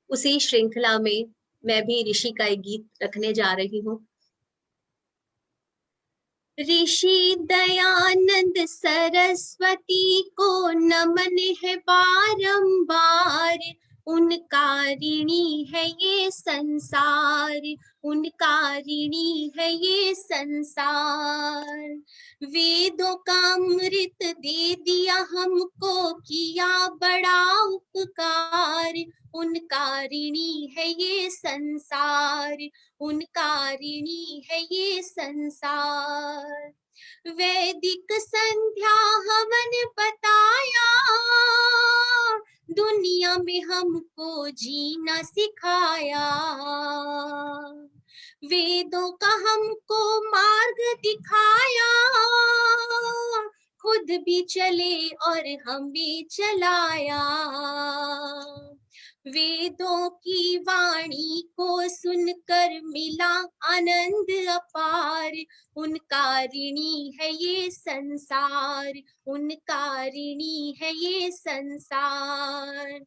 उसी श्रृंखला में मैं भी ऋषि का एक गीत रखने जा रही हूँ। ऋषि दयानंद सरस्वती को नमन है बारंबार, उनका ऋणी है ये संसार, उनका ऋणी है ये संसार। वेदों का अमृत दे दिया हमको, किया बड़ा उपकार, उनका ऋणी है ये संसार, उनका ऋणी है ये संसार। वैदिक संध्या हवन बताया, दुनिया में हमको जीना सिखाया। वेदों का हमको मार्ग दिखाया, खुद भी चले और हमें चलाया। वेदों की वाणी को सुनकर मिला आनंद अपार, उनका ऋणी है ये संसार, उनका ऋणी है ये संसार।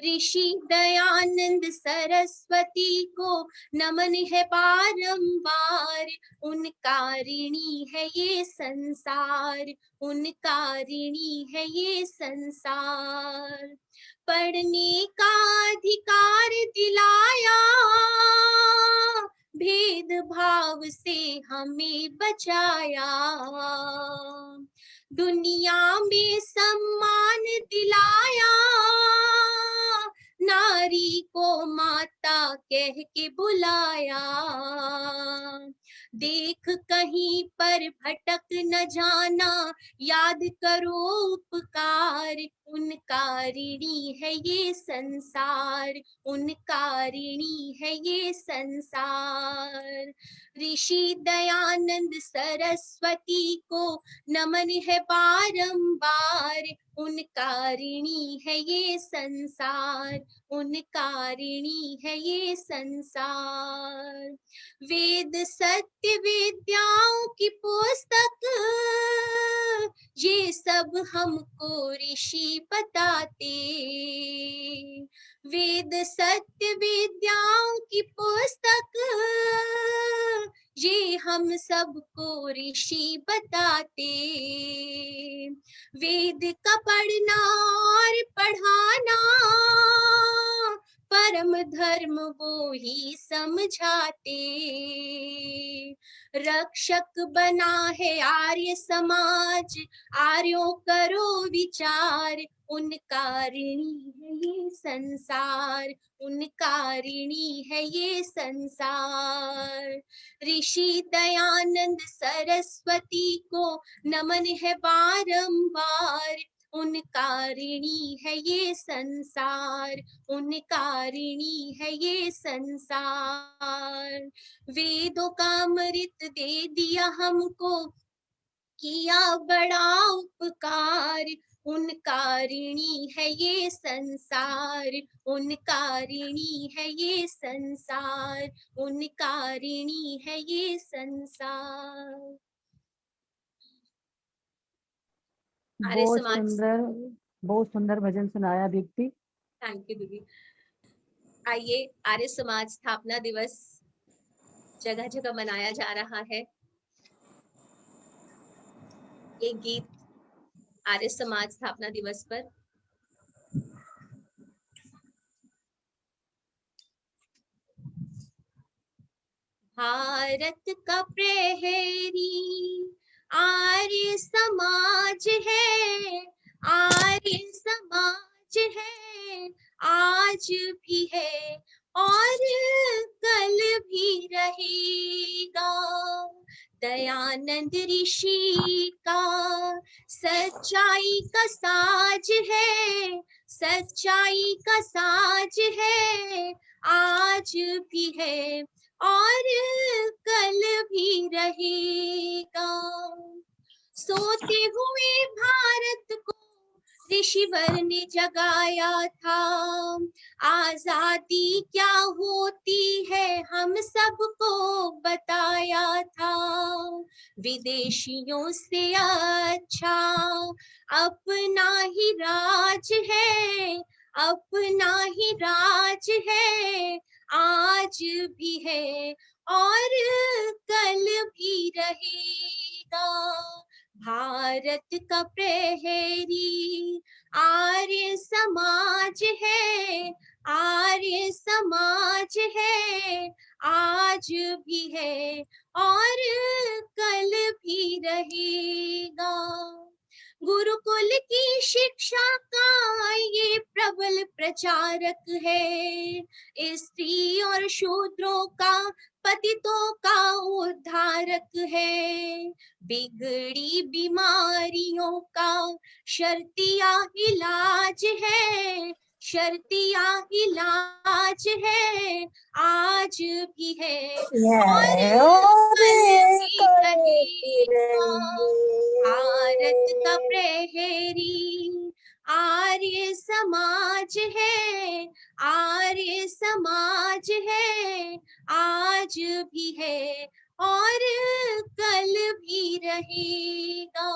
ऋषि दयानंद सरस्वती को नमन है बारंबार, उनका ऋणी है ये संसार, उनका ऋणी है ये संसार। पढ़ने का अधिकार दिलाया, भेदभाव से हमें बचाया। दुनिया में सम्मान दिलाया, नारी को माता कह के बुलाया। देख कहीं पर भटक न जाना, याद करो उपकार, उनका ऋणी है ये संसार, उनका ऋणी है ये संसार। ऋषि दयानंद सरस्वती को नमन है बारंबार, उनका ऋणी है ये संसार, उनका ऋणी है ये संसार। वेद सत्य विद्याओं की पुस्तक, ये सब हमको ऋषि बताते। वेद सत्य विद्याओं की पुस्तक, ये हम सबको ऋषि बताते। वेद का पढ़ना और पढ़ाना, परम धर्म वो ही समझाते। रक्षक बना है आर्य समाज, आर्यों करो विचार, उनका ऋणी है ये संसार, उनका ऋणी है ये संसार। ऋषि दयानंद सरस्वती को नमन है बारंबार, उनका ऋणी है ये संसार, उनका ऋणी है ये संसार। वेदों का अमृत दे दिया हमको, किया बड़ा उपकार, उनका ऋणी है ये संसार, उनका ऋणी है ये संसार, उनका ऋणी है ये संसार। बहुत सुंदर भजन सुनाया दीप्ति। थैंक यू दीदी। आइए, आर्य समाज स्थापना दिवस जगह जगह मनाया जा रहा है। एक गीत आर्य समाज स्थापना दिवस पर। भारत का प्रहरी आर्य समाज है, आर्य समाज है, आज भी है और कल भी रहेगा। दयानंद ऋषि का सच्चाई का साज है, सच्चाई का साज है, आज भी है और कल भी रहेगा। सोते हुए भारत को ऋषिवर ने जगाया था, आजादी क्या होती है हम सबको बताया था। विदेशियों से अच्छा अपना ही राज है, अपना ही राज है, आज भी है और कल भी रहेगा। भारत का प्रहरी आर्य समाज है, आर्य समाज है, आज भी है और कल भी रहेगा। गुरुकुल की शिक्षा का ये प्रबल प्रचारक है, स्त्री और शूद्रों का पतितों का उद्धारक है। बिगड़ी बीमारियों का शर्तिया इलाज है, शर्तिया इलाज है, आज भी है और कल भी रहेगा। भारत का प्रहरी आर्य समाज है, आर्य समाज है, आज भी है और कल भी रहेगा।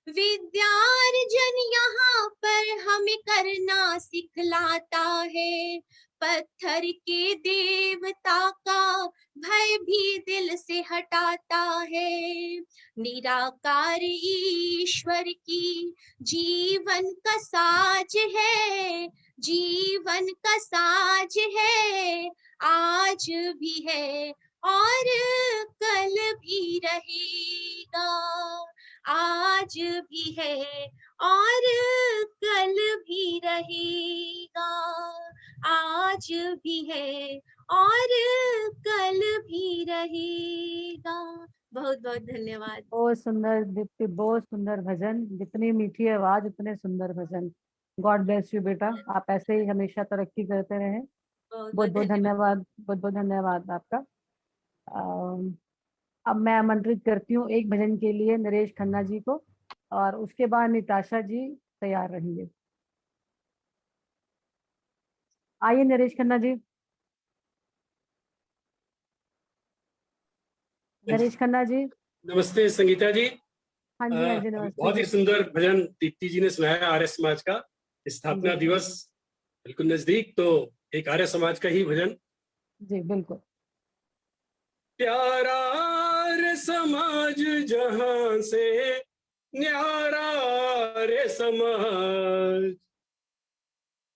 विद्यार्जन यहाँ पर हमें करना सिखलाता है, पत्थर के देवता का भय भी दिल से हटाता है। निराकार ईश्वर की जीवन का साज है, जीवन का साज है, आज भी है और कल भी रहेगा। आज भी है और कल भी रहेगा, आज भी है और कल भी रहेगा। बहुत बहुत धन्यवाद। बहुत सुंदर दीप्ति, बहुत सुंदर भजन, जितनी मीठी आवाज उतने सुंदर भजन। गॉड ब्लेस यू बेटा, आप ऐसे ही हमेशा तरक्की करते रहें। बहुत बहुत धन्यवाद, बहुत बहुत धन्यवाद आपका। अब मैं आमंत्रित करती हूँ एक भजन के लिए नरेश खन्ना जी को, और उसके बाद निताशा जी तैयार रहेंगे। आइए नरेश खन्ना जी। नरेश खन्ना जी। नमस्ते संगीता जी। हाँ जी, हाँ जी, नमस्ते। बहुत ही सुंदर भजन दीप्ति जी ने सुनाया। आर्य समाज का स्थापना दिवस बिल्कुल नजदीक, तो एक आर्य समाज का ही भजन। जी बिल्कुल। प्यारा आर्य समाज जहां से न्यारा आर्य समाज,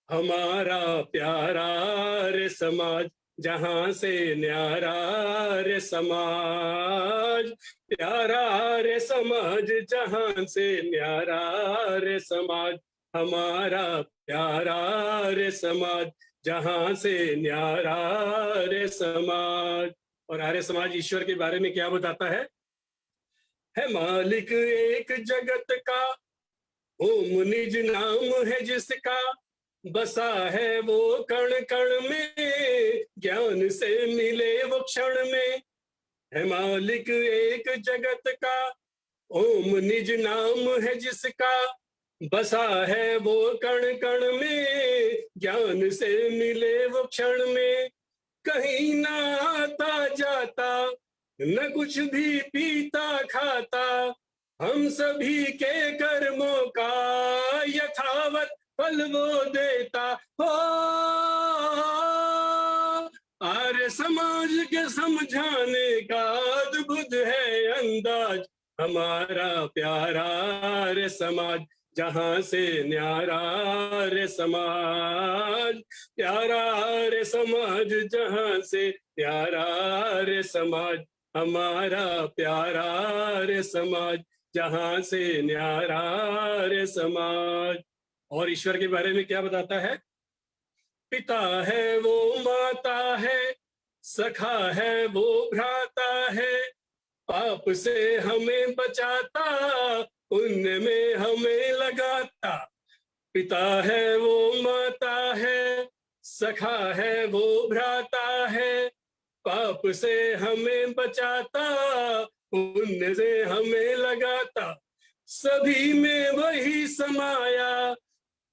हमारा प्यारा आर्य समाज जहां से न्यारा आर्य समाज, प्यारा आर्य समाज जहां से न्यारा आर्य समाज, हमारा प्यारा आर्य समाज जहां से न्यारा आर्य समाज। और आर्य समाज ईश्वर के बारे में क्या बताता है मालिक एक जगत का, ओम निज नाम है जिसका, बसा है वो कण कण में, ज्ञान से मिले वो क्षण में। है मालिक एक जगत का, ओम निज नाम है जिसका, बसा है वो कण कण में, ज्ञान से मिले वो क्षण में। कहीं ना आता जाता, न कुछ भी पीता खाता, हम सभी के कर्मों का यथावत फल वो देता हो। आर्य समाज के समझाने का अद्भुत है अंदाज, हमारा प्यारा आर्य समाज जहां से न्यारा आर्य समाज, प्यारा आर्य समाज जहां से प्यारा आर्य समाज, हमारा प्यारा आर्य समाज जहां से न्यारा आर्य समाज। और ईश्वर के बारे में क्या बताता है? पिता है वो माता है, सखा है वो भ्राता है, पाप से हमें बचाता, पुण्य में हमें लगाता। पिता है वो माता है, सखा है वो भ्राता है। पाप से हमें बचाता, पुण्य से हमें लगाता। सभी में वही समाया,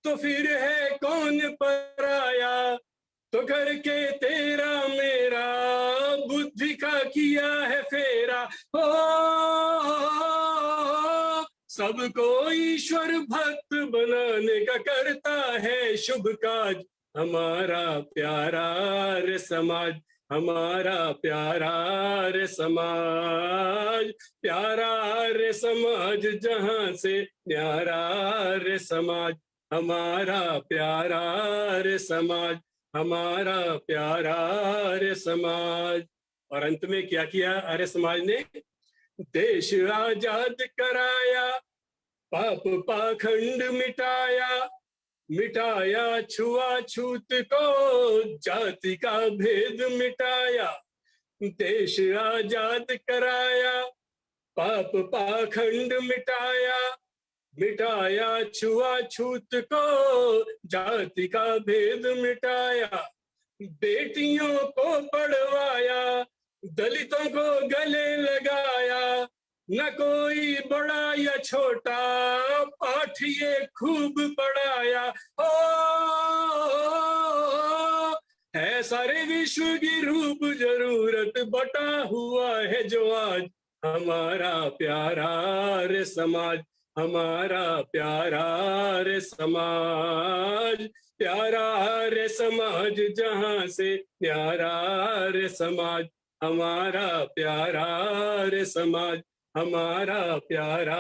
तो फिर है कौन पराया। तो करके तेरा मेरा, बुद्धि का किया है फेरा। ओ सबको ईश्वर भक्त बनाने का करता है शुभ काज हमारा प्यारा रे समाज, हमारा प्यारा रे समाज। प्यारा रे समाज जहां से न्यारा रे समाज, हमारा प्यारा रे समाज, हमारा प्यारा रे समाज। और अंत में क्या किया आर्य समाज ने? देश आजाद कराया, पाप पाखंड मिटाया, मिटाया छुआछूत को, जाति का भेद मिटाया। देश आजाद कराया, पाप पाखंड मिटाया, मिटाया छुआछूत को, जाति का भेद मिटाया। बेटियों को पढ़वाया, दलितों को गले लगाया। न कोई बड़ा या छोटा, पाठ ये खूब पढ़ाया। ओ है सारे विश्व की रूप जरूरत, बटा हुआ है जो आज हमारा प्यारा रे समाज, हमारा प्यारा रे समाज। प्यारा रे समाज जहां से न्यारा रे समाज, हमारा प्यारा रे समाज, हमारा प्यारा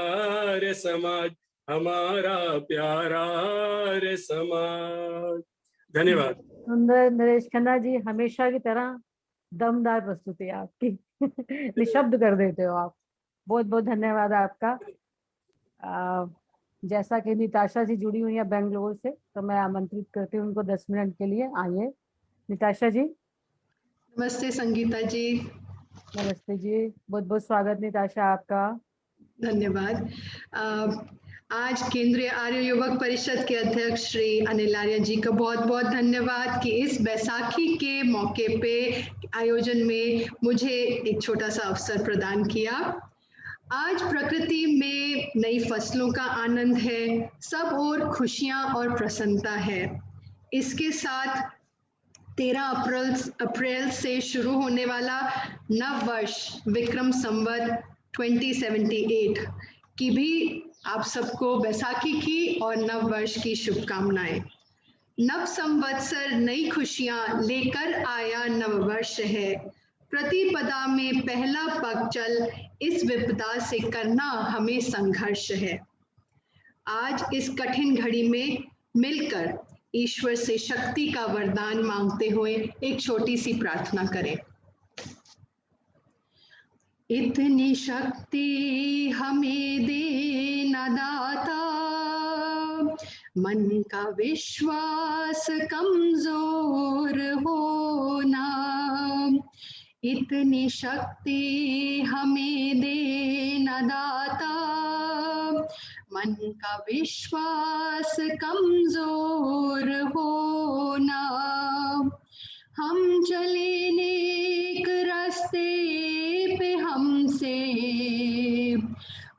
रे समाज, हमारा प्यारा रे समाज। धन्यवाद। सुंदर नरेश खन्ना जी, हमेशा की तरह दमदार प्रस्तुति आपकी। निशब्द कर देते हो आप। बहुत बहुत धन्यवाद आपका। जैसा कि निताशा जी जुड़ी हुई है बेंगलोर से, तो मैं आमंत्रित करती हूँ उनको 10 मिनट के लिए। आइए निताशा जी। नमस्ते संगीता जी। नमस्ते जी, बहुत बहुत स्वागत निताशा आपका। धन्यवाद। आज केंद्रीय आर्य युवक परिषद के अध्यक्ष श्री अनिल आर्य जी का बहुत बहुत धन्यवाद कि इस बैसाखी के मौके पे आयोजन में मुझे एक छोटा सा अवसर प्रदान किया। आज प्रकृति में नई फसलों का आनंद है, सब ओर खुशियां और प्रसन्नता है। इसके साथ 13 अप्रैल से शुरू होने वाला नव वर्ष विक्रम संवत 2078 की भी आप सबको बैसाखी की और नव वर्ष की शुभकामनाएं। नव संवत्सर नई खुशियां लेकर आया नव वर्ष है, प्रतिपदा में पहला पग चल, इस विपदा से करना हमें संघर्ष है। आज इस कठिन घड़ी में मिलकर ईश्वर से शक्ति का वरदान मांगते हुए एक छोटी सी प्रार्थना करें। इतनी शक्ति हमें देना दाता, मन का विश्वास कमजोर होना। इतनी शक्ति हमें देना दाता, मन का विश्वास कमजोर होना। हम चले नेक रास्ते पे हमसे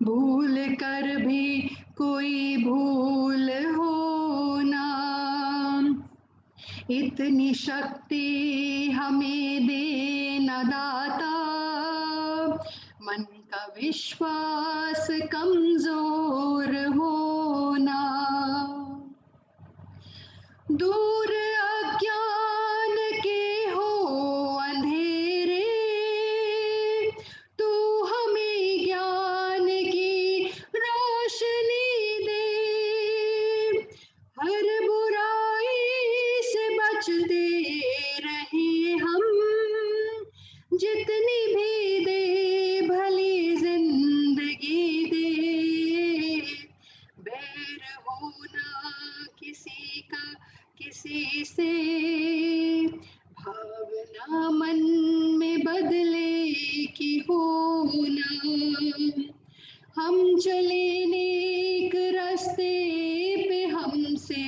भूल कर भी कोई भूल होना। इतनी शक्ति हमें देना दाता, मन का विश्वास कमजोर होना। दूर अज्ञान के हो अंधेरे, तू हमें ज्ञान की रोशनी दे। हर बुराई से बचते रहे हम, जितनी भी दे भली जिंदगी दे। बैर होना किसी का किसी से, भावना मन में बदले की हो ना। हम चले नेक रास्ते पे हमसे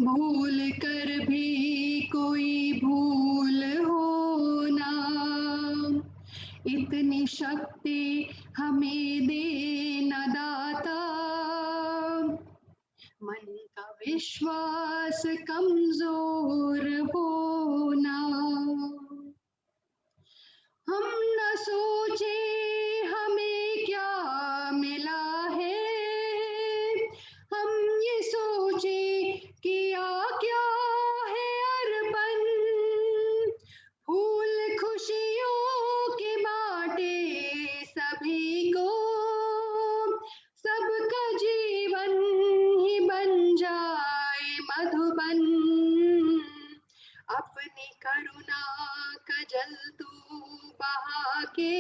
भूल कर भी कोई भूल हो ना। इतनी शक्ति हमें दे न दाता, मन का विश्वास कमजोर हो ना। हम न सोचे हमें क्या मिला है, हम ये सोचे किया क्या है अर्पण। फूल खुशियों के बाटे सभी को, सबका जीवन ही बन जाए मधुबन। अपनी करुणा का जल तू बहा के,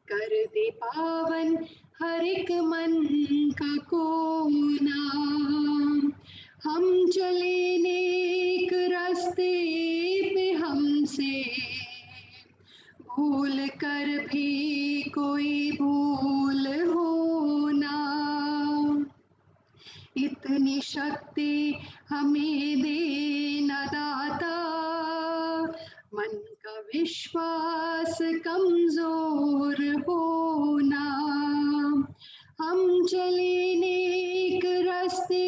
कर दे पावन हर एक मन का कोना। हम चले नेक रास्ते पे हमसे भूल कर भी कोई भूल हो ना। इतनी शक्ति हमें दे न दाता, मन का विश्वास कमजोर हो ना। हम चले नेक रास्ते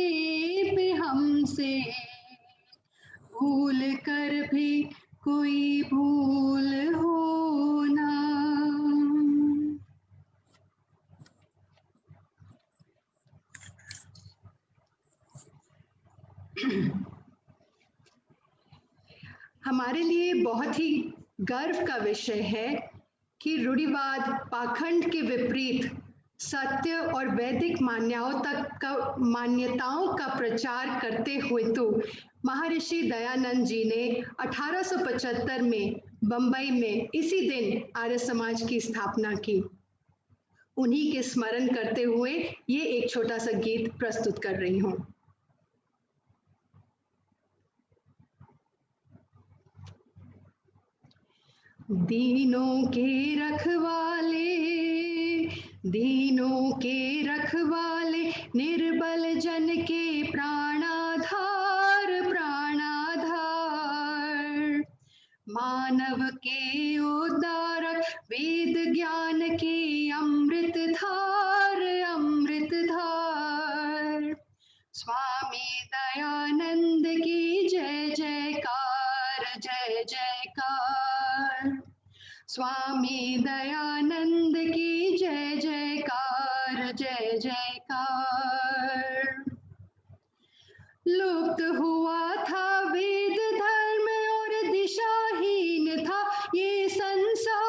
पे हमसे भूल कर भी कोई भूल हो ना। हमारे लिए बहुत ही गर्व का विषय है कि रूढ़िवाद, पाखंड के विपरीत सत्य और वैदिक मान्यताओं का प्रचार करते हुए तो महर्षि दयानंद जी ने 1875 में बंबई में इसी दिन आर्य समाज की स्थापना की। उन्हीं के स्मरण करते हुए ये एक छोटा सा गीत प्रस्तुत कर रही हूँ। दीनों के रखवाले, दीनों के रखवाले, निर्बल जन के प्राणाधार, प्राणाधार। मानव के उद्धारक, वेद ज्ञान की अमृत धार, अमृत धार। स्वामी दयानंद की जय जयकार, जय जयकार। स्वामी दयानंद की जय जयकार, जय जयकार। लुप्त हुआ था वेद धर्म और दिशाहीन था ये संसार।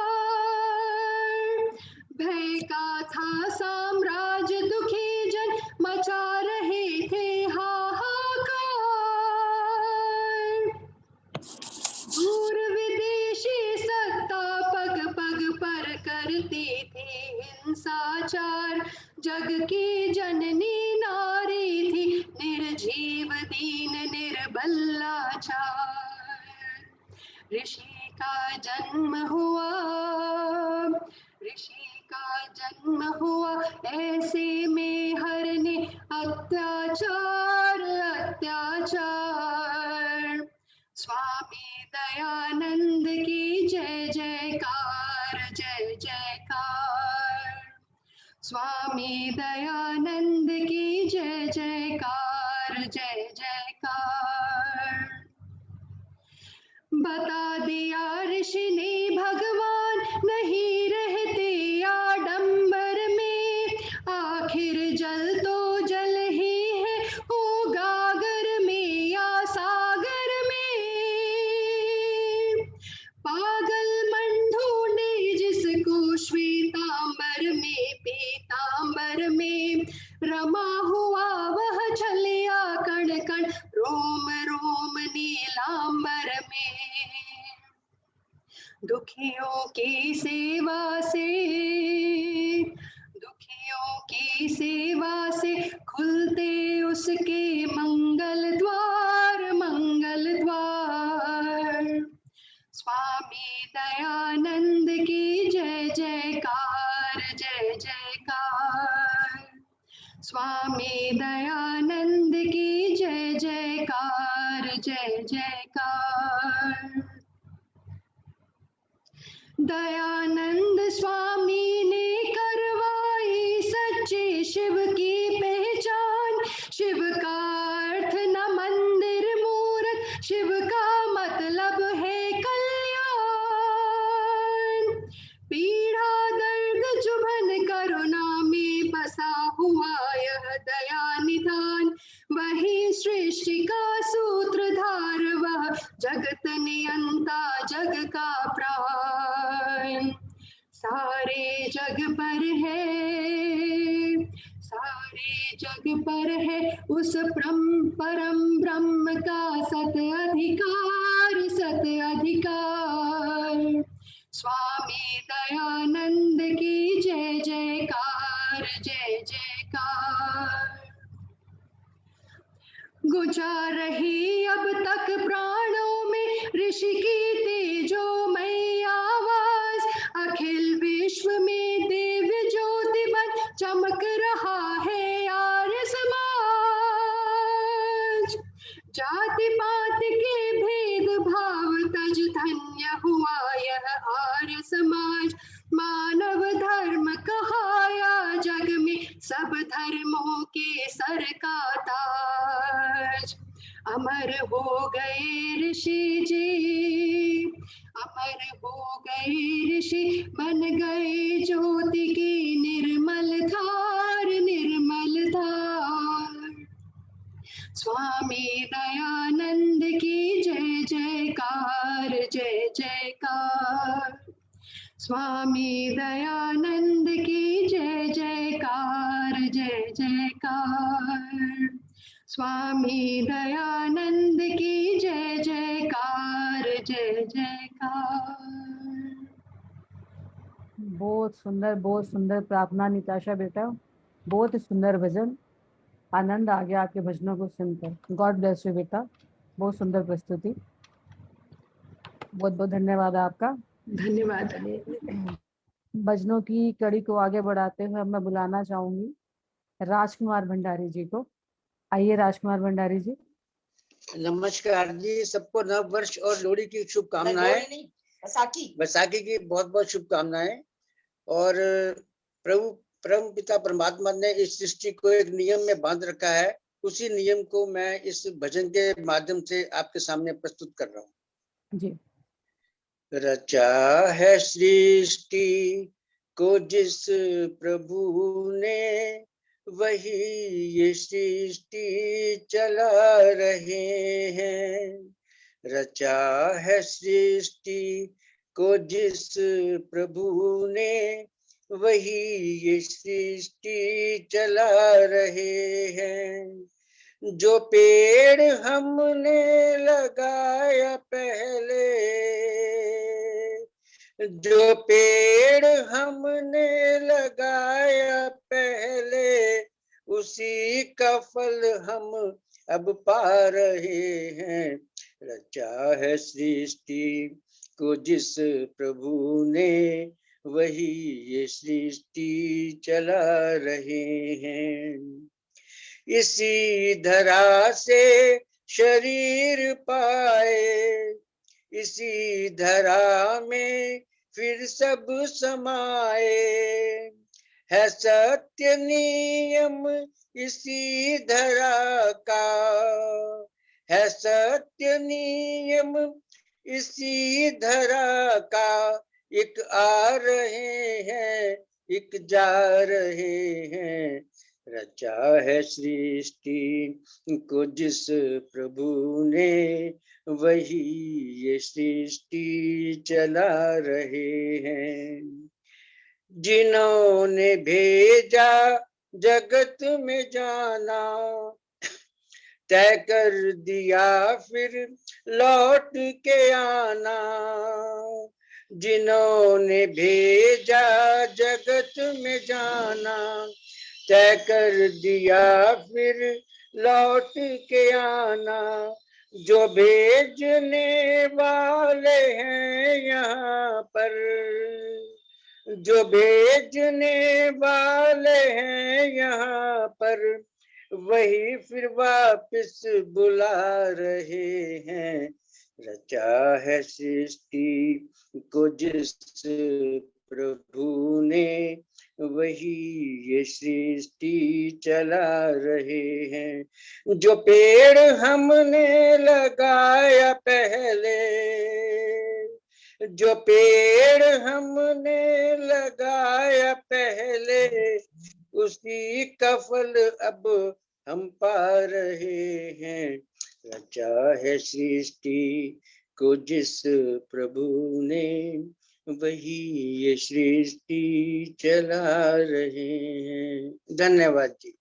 भय का था साम्राज्य, दुखी जन मचा रहे थे हाहाकार। दूर विदेशी सत्ता पग पग पर करती थी हिंसाचार। जग की जननी नारी थी, निर्जीव दीन निर्बल लाचार। ऋषि का जन्म हुआ, ऋषि का जन्म हुआ, ऐसे में हरने अत्याचार, अत्याचार। स्वामी दयानंद की जय जयकार, जय जयकार। स्वामी दयानंद की जय जयकार, जय जयकार। बता दिया ऋषि ने भगवान नहीं रहते आडंबर में। आखिर जल तो जल ही है, हो गागर में या सागर में। पागल मन ढूंढे जिसको श्वेतांबर में, पीतांबर में। रमा हुआ वह छलिया कण कण, रोम रोम नीलांबर में। दुखियों की सेवा से, दुखियों की सेवा से खुलते उसके मंगल द्वार, मंगल द्वार। स्वामी दयानंद जय जयकार। दयानंद स्वामी ने करवाई सच्चे शिव की पहचान। शिव का अर्थ न मंदिर मूरत, शिव का मतलब है कल्याण। पीड़ा दर्द जुबन करुणा में बसा हुआ यह दया निधान। वही सृष्टि का सूत्रधार, वह जगत नियंता जग का प्राण। सारे जग पर है, सारे जग पर है उस परम ब्रह्म का सत अधिकार, सत अधिकार। स्वामी दयानंद की जय जयकार, जय जयकार। गुजार रही अब तक प्राणों में ऋषि की तेजोमयी आवाज। अखिल विश्व में दिव्य ज्योति बन चमक रहा है आर्य समाज। जाति पात के भेद भाव तज धन्य हुआ यह आर्य समाज। मानव धर्म कहाया जग में सब धर्मों के सर का ताज। अमर हो गए ऋषि जी, अमर हो गए ऋषि, बन गए ज्योति की निर्मल धार, निर्मल धार। स्वामी दयानंद की जय जयकार, जय जयकार। स्वामी दयानंद की जय जयकार, जय जयकार। स्वामी दयानंद की जय जयकार, जय जयकार। बहुत सुंदर प्रार्थना निताशा बेटा, बहुत ही सुंदर भजन। आनंद आ गया आपके भजनों को सुनकर। गॉड ब्लेस यू बेटा, बहुत सुंदर प्रस्तुति। बहुत बहुत धन्यवाद आपका। धन्यवाद। भजनों की कड़ी को आगे बढ़ाते हुए मैं बुलाना चाहूंगी राजकुमार भंडारी जी को। आइए राजकुमार भंडारी जी। नमस्कार जी, सबको नव वर्ष और लोहड़ी की शुभकामनाएं। बैसाखी की बहुत बहुत शुभकामनाएं। और प्रभु पिता परमात्मा ने इस सृष्टि को एक नियम में बांध रखा है, उसी नियम को मैं इस भजन के माध्यम से आपके सामने प्रस्तुत कर रहा हूँ जी। रचा है सृष्टि को जिस प्रभु ने, वही ये सृष्टि चला रहे हैं। रचा है सृष्टि को जिस प्रभु ने, वही ये सृष्टि चला रहे हैं। जो पेड़ हमने लगाया पहले, जो पेड़ हमने लगाया पहले, उसी का फल हम अब पा रहे हैं। रचा है सृष्टि को जिस प्रभु ने, वही ये सृष्टि चला रहे हैं। इसी धरा से शरीर पाए, इसी धरा में फिर सब समाए। है सत्य नियम इसी धरा का, है सत्य नियम इसी धरा का। एक आ रहे हैं, एक जा रहे हैं। रचा है सृष्टि को जिस प्रभु ने, वही ये सृष्टि चला रहे हैं। जिन्होंने भेजा जगत में जाना, तय कर दिया फिर लौट के आना। जिन्होंने भेजा जगत में जाना, तय कर दिया फिर लौट के आना। जो भेजने वाले हैं यहाँ पर, जो भेजने वाले हैं यहाँ पर, वही फिर वापस बुला रहे हैं। रचा है सृष्टि को जिस प्रभु ने, वही ये सृष्टि चला रहे हैं। जो पेड़ हमने लगाया पहले, जो पेड़ हमने लगाया पहले, उसी का फल अब हम पा रहे हैं। रचा है सृष्टि को जिस प्रभु ने, वही ये सृष्टि चला रहे हैं। धन्यवाद जी।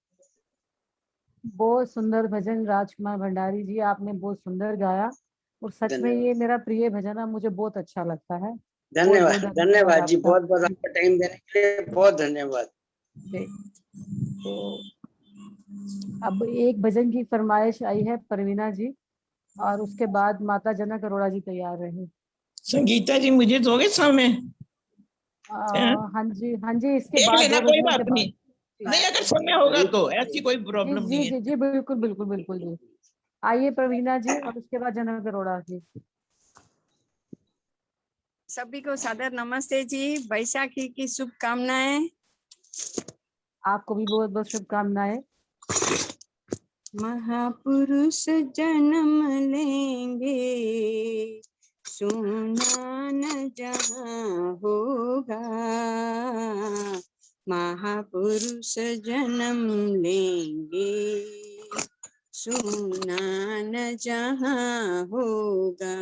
बहुत सुंदर भजन राजकुमार भंडारी जी, आपने बहुत सुंदर गाया और सच में धन्यवाद। ये मेरा प्रिय भजन है, मुझे बहुत अच्छा लगता है। धन्यवाद धन्यवाद जी, आपका। बहुत बहुत आपका टाइम देने के लिए बहुत धन्यवाद। जी। तो अब एक भजन की फरमाइश आई है परवीना जी, और उसके बाद माता जनक अरोड़ा जी तैयार रहे। संगीता जी मुझे दोगे समय? हाँ जी, इसके देख बाद लेना, दो कोई भजनों के बात नहीं। बाद। नहीं, अगर समय होगा तो ऐसी कोई प्रॉब्लम जी नहीं जी है। जी बिल्कुल बिल्कुल बिल्कुल जी। आइए प्रवीणा जी, और उसके बाद जनक अरोड़ा जी। सभी को सादर नमस्ते जी, बैसाखी की शुभकामनाएं। आपको भी बहुत बहुत शुभकामनाएं। महापुरुष जन्म लेंगे, सुनान जहाँ होगा। महापुरुष जन्म लेंगे, सुनान जहाँ होगा।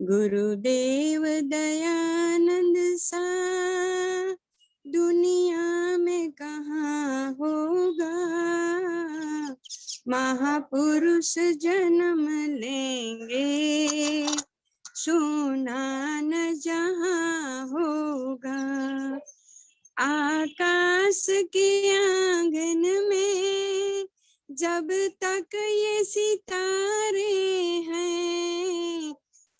गुरुदेव दयानंद सा दुनिया में कहाँ होगा। महापुरुष जन्म लेंगे, सुनान जहाँ होगा। आकाश के आंगन में जब तक ये सितारे हैं,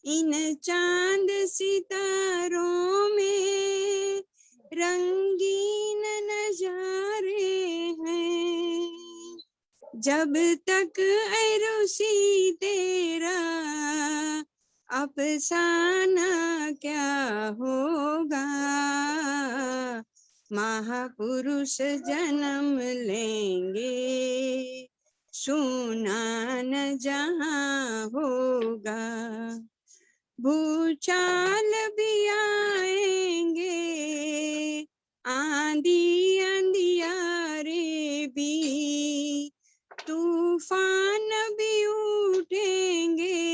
इन चांद सितारों में रंगीन नजारे हैं। जब तक ऐ रूसी तेरा अफसाना क्या होगा। महापुरुष जन्म लेंगे, सुनान जहाँ होगा। भूचाल भी आएंगे, आंधी अंधियारे भी, तूफान भी उठेंगे,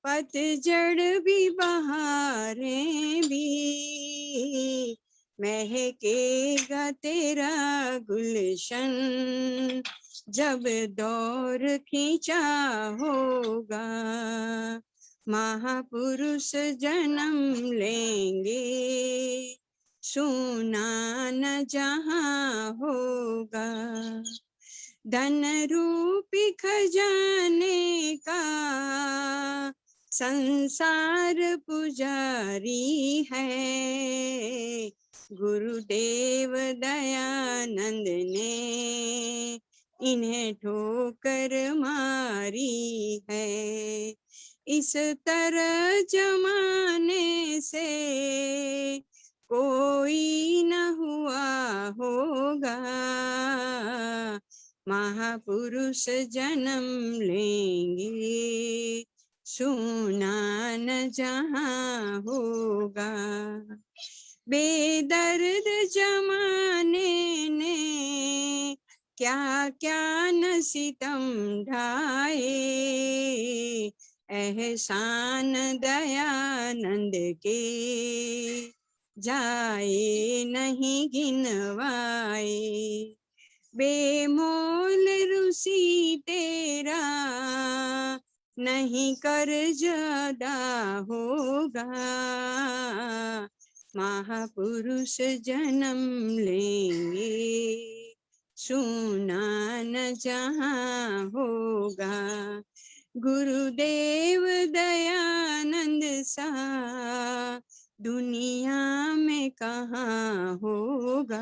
पतझड़ भी बहारें भी। महकेगा तेरा गुलशन जब दौर खींचा होगा। महापुरुष जन्म लेंगे, सुनान जहाँ होगा। धन रूपी खजाने का संसार पुजारी है। गुरुदेव दयानंद ने इन्हें ठोकर मारी है। इस तरह जमाने से कोई न हुआ होगा। महापुरुष जन्म लेंगे, सुनान जहाँ होगा। बेदर्द जमाने ने क्या क्या न सितम ढाए, एहसान दयानंद के जाए नहीं गिनवाए। बेमोल रुसी तेरा नहीं कर्ज अदा होगा। महापुरुष जन्म लेंगे, सुनान जहाँ होगा। गुरुदेव दयानंद सा दुनिया में कहाँ होगा।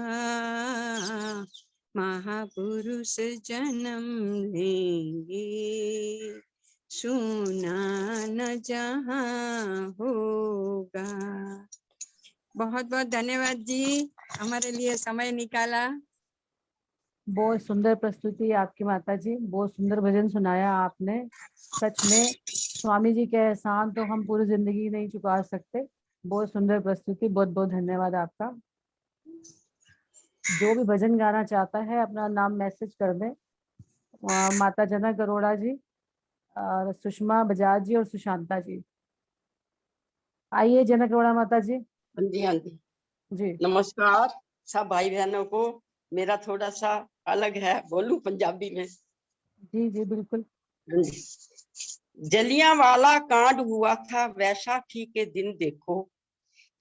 महापुरुष जन्म लेंगे, सुना न जहाँ होगा। बहुत बहुत धन्यवाद जी, हमारे लिए समय निकाला। बहुत सुंदर प्रस्तुति आपकी माता जी, बहुत सुंदर भजन सुनाया आपने। सच में स्वामी जी के एहसान तो हम पूरी जिंदगी नहीं चुका सकते। बहुत सुंदर प्रस्तुति, बहुत बहुत धन्यवाद आपका। जो भी भजन गाना चाहता है अपना नाम मैसेज कर दें। माता जनक अरोड़ा जी, सुषमा बजाज जी और सुशांता जी। आइए जनक अरोड़ा माता जी। हाँ जी, हाँ जी जी नमस्कार सब भाई बहनों को। मेरा थोड़ा सा अलग है, बोलूं पंजाबी में? जी जी बिल्कुल। जलियांवाला कांड हुआ था वैशाखी के दिन देखो,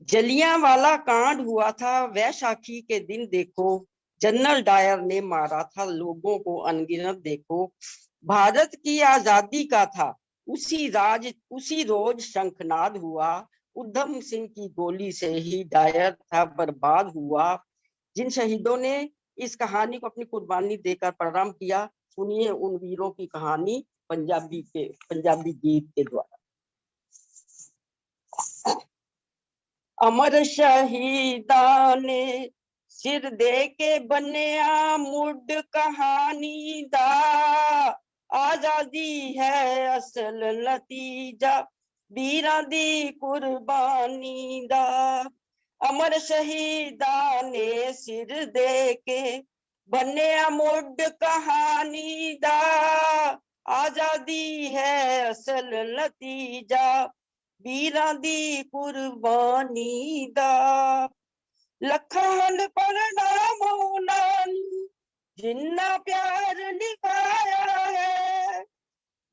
जलियांवाला कांड हुआ था वैशाखी के दिन देखो, जनरल डायर ने मारा था लोगों को अनगिनत देखो। भारत की आजादी का था उसी रोज शंखनाद हुआ, उधम सिंह की गोली से ही डायर था बर्बाद हुआ। जिन शहीदों ने इस कहानी को अपनी कुर्बानी देकर प्रणाम किया, सुनिए उन वीरों की कहानी पंजाबी गीत के द्वारा। अमर शहीदां ने सिर दे के बनिया मुड कहानी दा, आजादी है असल नतीजा वीरां दी कुर्बानी दा। अमर शहीदां ने सिर दे के बनिया मुड कहानी दा, आजादी है असल नतीजा वीरां दी कुर्बानी दा। लखां प्रणाम उन्हां नूं जिन्ना प्यार निभाया है,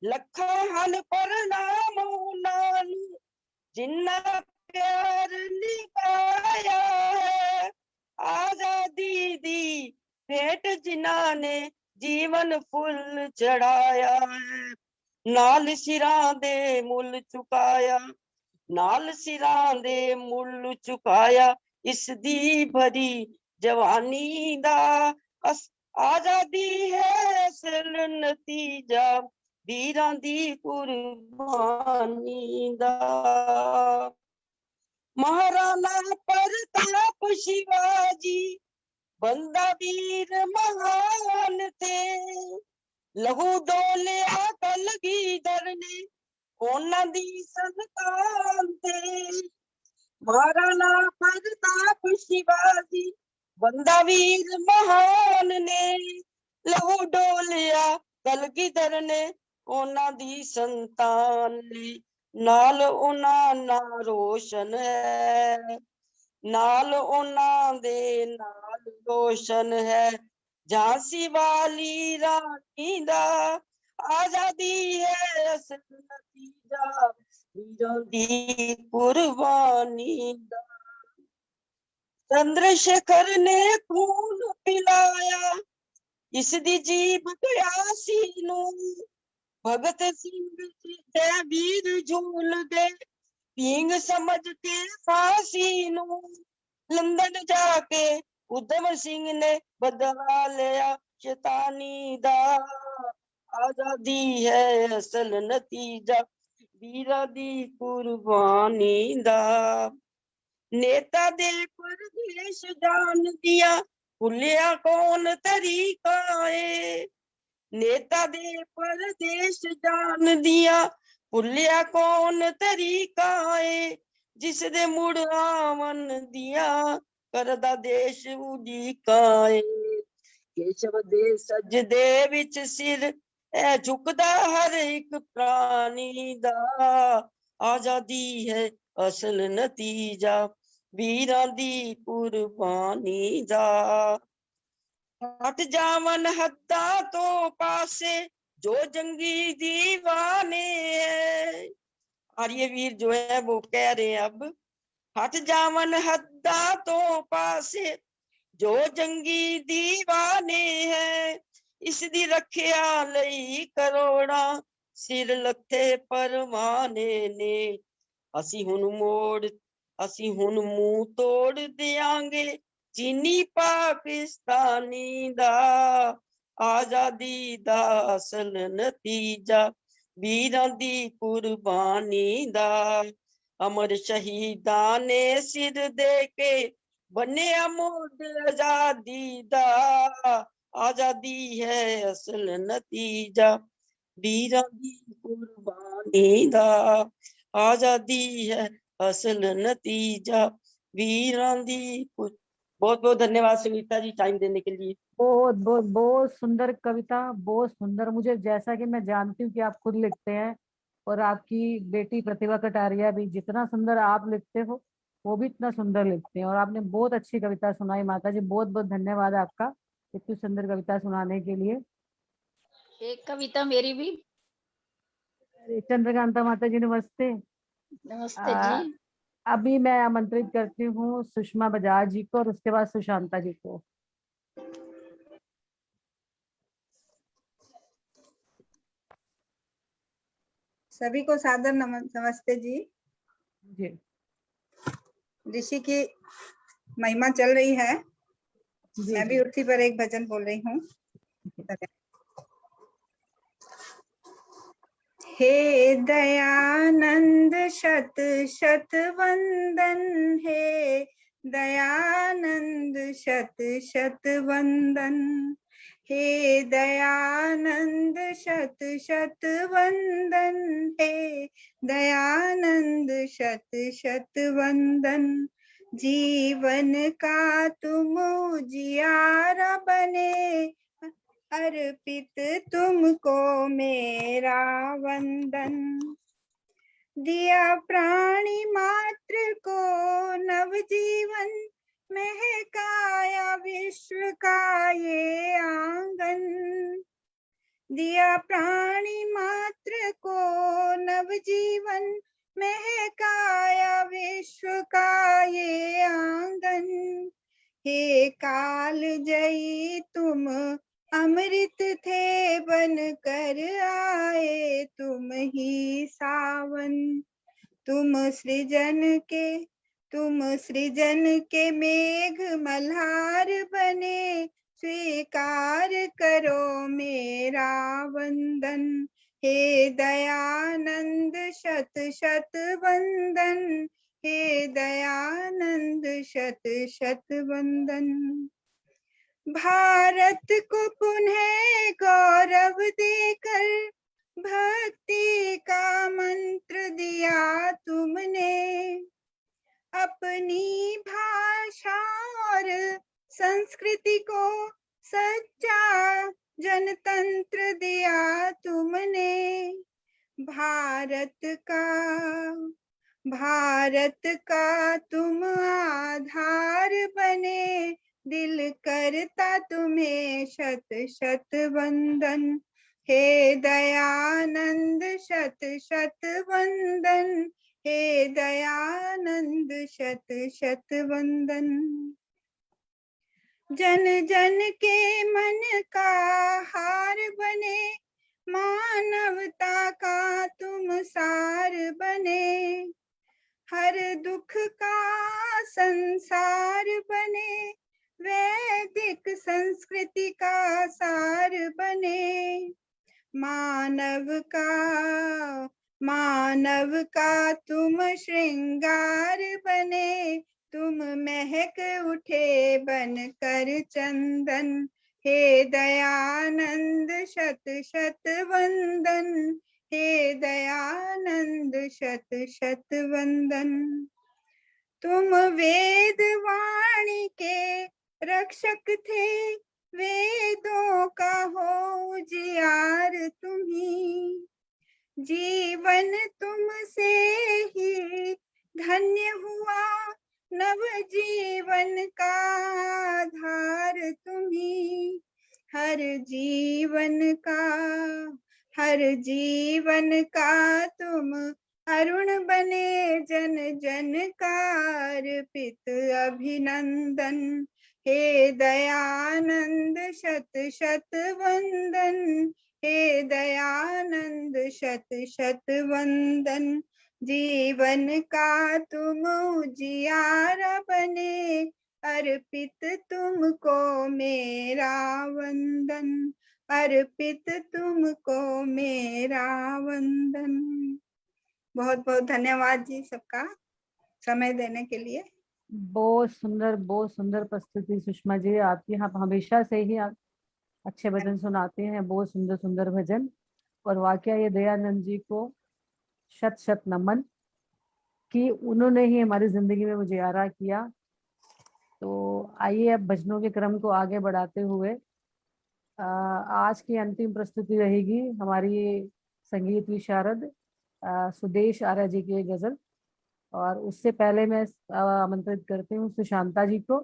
लखां प्रणाम उन्हां नूं जिन्ना प्यार निभाया है। आजादी दी भेंट जिन्हां ने जीवन फुल चढ़ाया है, नाल सिरां दे मुल चुकाया, नाल सिरां दे मुल चुकाया इस दी भरी जवानी दा। आजादी है असल नतीजा वीरां दी कुर्बानी दा। महाराणा प्रताप शिवाजी बंदा वीर महान थे, लहू डोलिया कलगीधर ने ਉਹਨਾਂ ਦੀ ਸੰਤਾਨ ਤੇ। महाराणा प्रताप शिवाजी बंदा वीर महान ने, लहू डोलिया कलगीधर ने ਉਹਨਾਂ ਦੀ ਸੰਤਾਨ ਨੇ। ਨਾਲ ਉਹਨਾਂ ਨਾਲ ਰੋਸ਼ਨ ਹੈ, ਨਾਲ ਉਹਨਾਂ ਦੇ ਨਾਲ ਰੋਸ਼ਨ ਹੈ झांसी वाली रानी दा। आजादी है असल नतीजा वीरों दी कुर्बानी दा। चंद्रशेखर ने खून पिलाया इस दी जीभ प्यासी नू, भगत सिंह ते वीर झूल गए पींग समझ के फांसी नू। लंदन जाके उधम सिंह ने बदला लिया शैतानी दा। आजादी है असल नतीजा वीरा दी कुर्बानी दा। नेता दे परदेश जान दिया भुलिया कौन तरीका है, नेता दे परदेश जान दिया भुलिया कौन तरीका है। जिस दे मुड़ आवन दिया करदा देश उड़ीकाए। केशव दे सजदे विच सिर ऐ झुकदा हर एक प्राणी दा। आजादी है असल नतीजा वीरां दी कुर्बानी दा। हट जावन हद्दां तो पासे जो जंगी दीवाने हैं। आर्यवीर जो है वो कह रहे हैं अब, हट जावन हद्दा तो पासे जो जंगी दीवाने हैं। इस दी रखिया लई करोड़ा सिर लथे परवाने ने। असी हुन मूंह तोड़ देंगे चीनी पाकिस्तानी दा आजादी दा असल नतीजा वीरां दी कुर्बानी दा अमर शहीदां ने सिर दे के बन्नेआ मुड़ आजादी दा आजादी है असल नतीजा वीरां दी कुर्बानी दा आजादी है असल नतीजा वीरां दी बहुत बहुत धन्यवाद संगीता जी टाइम देने के लिए। बहुत बहुत बहुत सुंदर कविता, बहुत सुंदर। मुझे जैसा कि मैं जानती हूँ कि आप खुद लिखते हैं और आपकी बेटी प्रतिभा कटारिया भी, जितना सुंदर आप लिखते हो वो भी इतना सुंदर लिखते हैं। और आपने बहुत अच्छी कविता सुनाई माता जी, बहुत बहुत धन्यवाद आपका इतनी सुंदर कविता सुनाने के लिए। एक कविता मेरी भी। चंद्रकांता माता जी नमस्ते। नमस्ते जी। अभी मैं आमंत्रित करती हूँ सुषमा बजाज जी को और उसके बाद सुशांता जी को। सभी को सादर नमस्ते जी। जी। ऋषि की महिमा चल रही है, जी, मैं भी उर्थी पर एक भजन बोल रही हूँ। हे दयानंद शत शत वंदन, हे दयानंद शत शत वंदन, हे दयानंद शत शत वंदन, हे दयानंद शत शत वंदन। जीवन का तुम उजियारा बने, अर्पित तुमको मेरा वंदन। दिया प्राणी मात्र को नवजीवन, महकाया विश्व का ये आंगन। दिया प्राणी मात्र को नवजीवन, महकाया विश्व का ये आंगन। हे काल जयी तुम अमृत थे बन कर आए तुम ही सावन। तुम सृजन के मेघ मल्हार बने, स्वीकार करो मेरा वंदन। हे दयानंद शत शत वंदन, हे दयानंद शत शत वंदन। भारत को पुनः गौरव देकर भक्ति का मंत्र दिया तुमने। अपनी भाषा और संस्कृति को सच्चा जनतंत्र दिया तुमने। भारत का तुम आधार बने, दिल करता तुम्हें शत शत वंदन। हे दयानंद शत शत वंदन, हे दयानंद शत शत वंदन। जन जन के मन का हार बने, मानवता का तुम सार बने। हर दुख का संसार बने, वैदिक संस्कृति का सार बने। मानव का तुम श्रृंगार बने, तुम महक उठे बन कर चंदन। हे दयानंद शत शत वंदन, हे दयानंद शत शत वंदन। तुम वेद वाणी के रक्षक थे, वेदों का हो उजियार तुम्ही। जीवन तुमसे ही धन्य हुआ, नव जीवन का आधार तुम्ही। हर जीवन का तुम अरुण बने, जन जन का अर्पित अभिनंदन। हे दयानंद शत शत वंदन, हे दयानंद शत शत वंदन। जीवन का तुम उजियारा बने, अर्पित तुमको मेरा वंदन, अर्पित तुमको मेरा वंदन। बहुत बहुत धन्यवाद जी सबका समय देने के लिए। बहुत सुंदर प्रस्तुति सुषमा जी। आपकी यहाँ हमेशा से ही आप अच्छे भजन सुनाते हैं, बहुत सुंदर सुंदर भजन। और वाकया ये दयानंद जी को शत शत नमन कि उन्होंने ही हमारी जिंदगी में उजियारा किया। तो आइए अब भजनों के क्रम को आगे बढ़ाते हुए आज की अंतिम प्रस्तुति रहेगी हमारी संगीत विशारद सुदेश आर्य जी की गजल। और उससे पहले मैं आमंत्रित करती हूँ सुशांता जी को,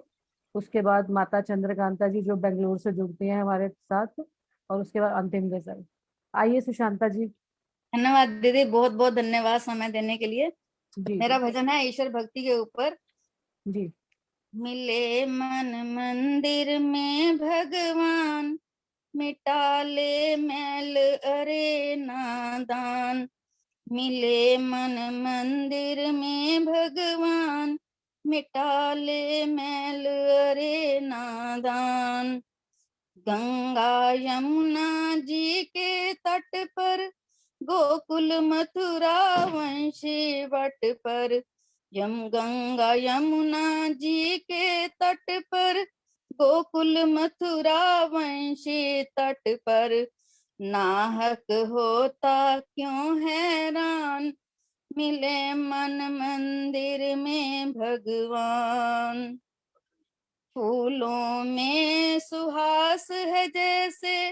उसके बाद माता चंद्रकांता जी जो बेंगलुरु से जुड़ती हैं हमारे साथ, और उसके बाद अंतिम गजल। आइए सुशांता जी। धन्यवाद दीदी, बहुत बहुत धन्यवाद समय देने के लिए। जी मेरा भजन है ईश्वर भक्ति के ऊपर। जी। मिले मन मंदिर में भगवान, मिटा ले मैल अरे नादान। मिले मन मंदिर में भगवान, मिटा ले मैल अरे नादान। गंगा यमुना जी के तट पर, गोकुल मथुरा वंशी वट पर। गंगा यमुना जी के तट पर, गोकुल मथुरा वंशी तट पर। नाहक होता क्यों हैरान, मिले मन मंदिर में भगवान। फूलों में सुहास है जैसे,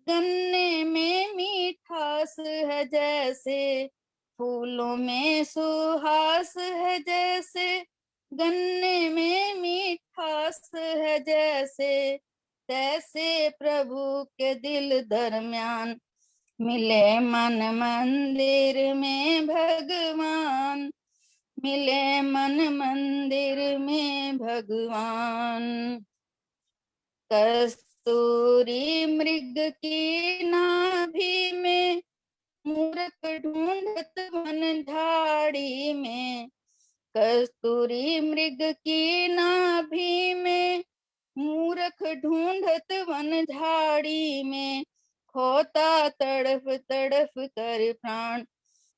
गन्ने में मीठास है जैसे। फूलों में सुहास है जैसे, गन्ने में मीठास है जैसे। तैसे प्रभु के दिल दरमियान, मिले मन मंदिर में भगवान। मिले मन मंदिर में भगवान। कस्तूरी मृग की नाभि में, मूर्ख ढूंढत वन झाड़ी में। कस्तूरी मृग की नाभि में, मूर्ख ढूंढत वन झाड़ी में। खोता तड़फ तड़फ कर प्राण,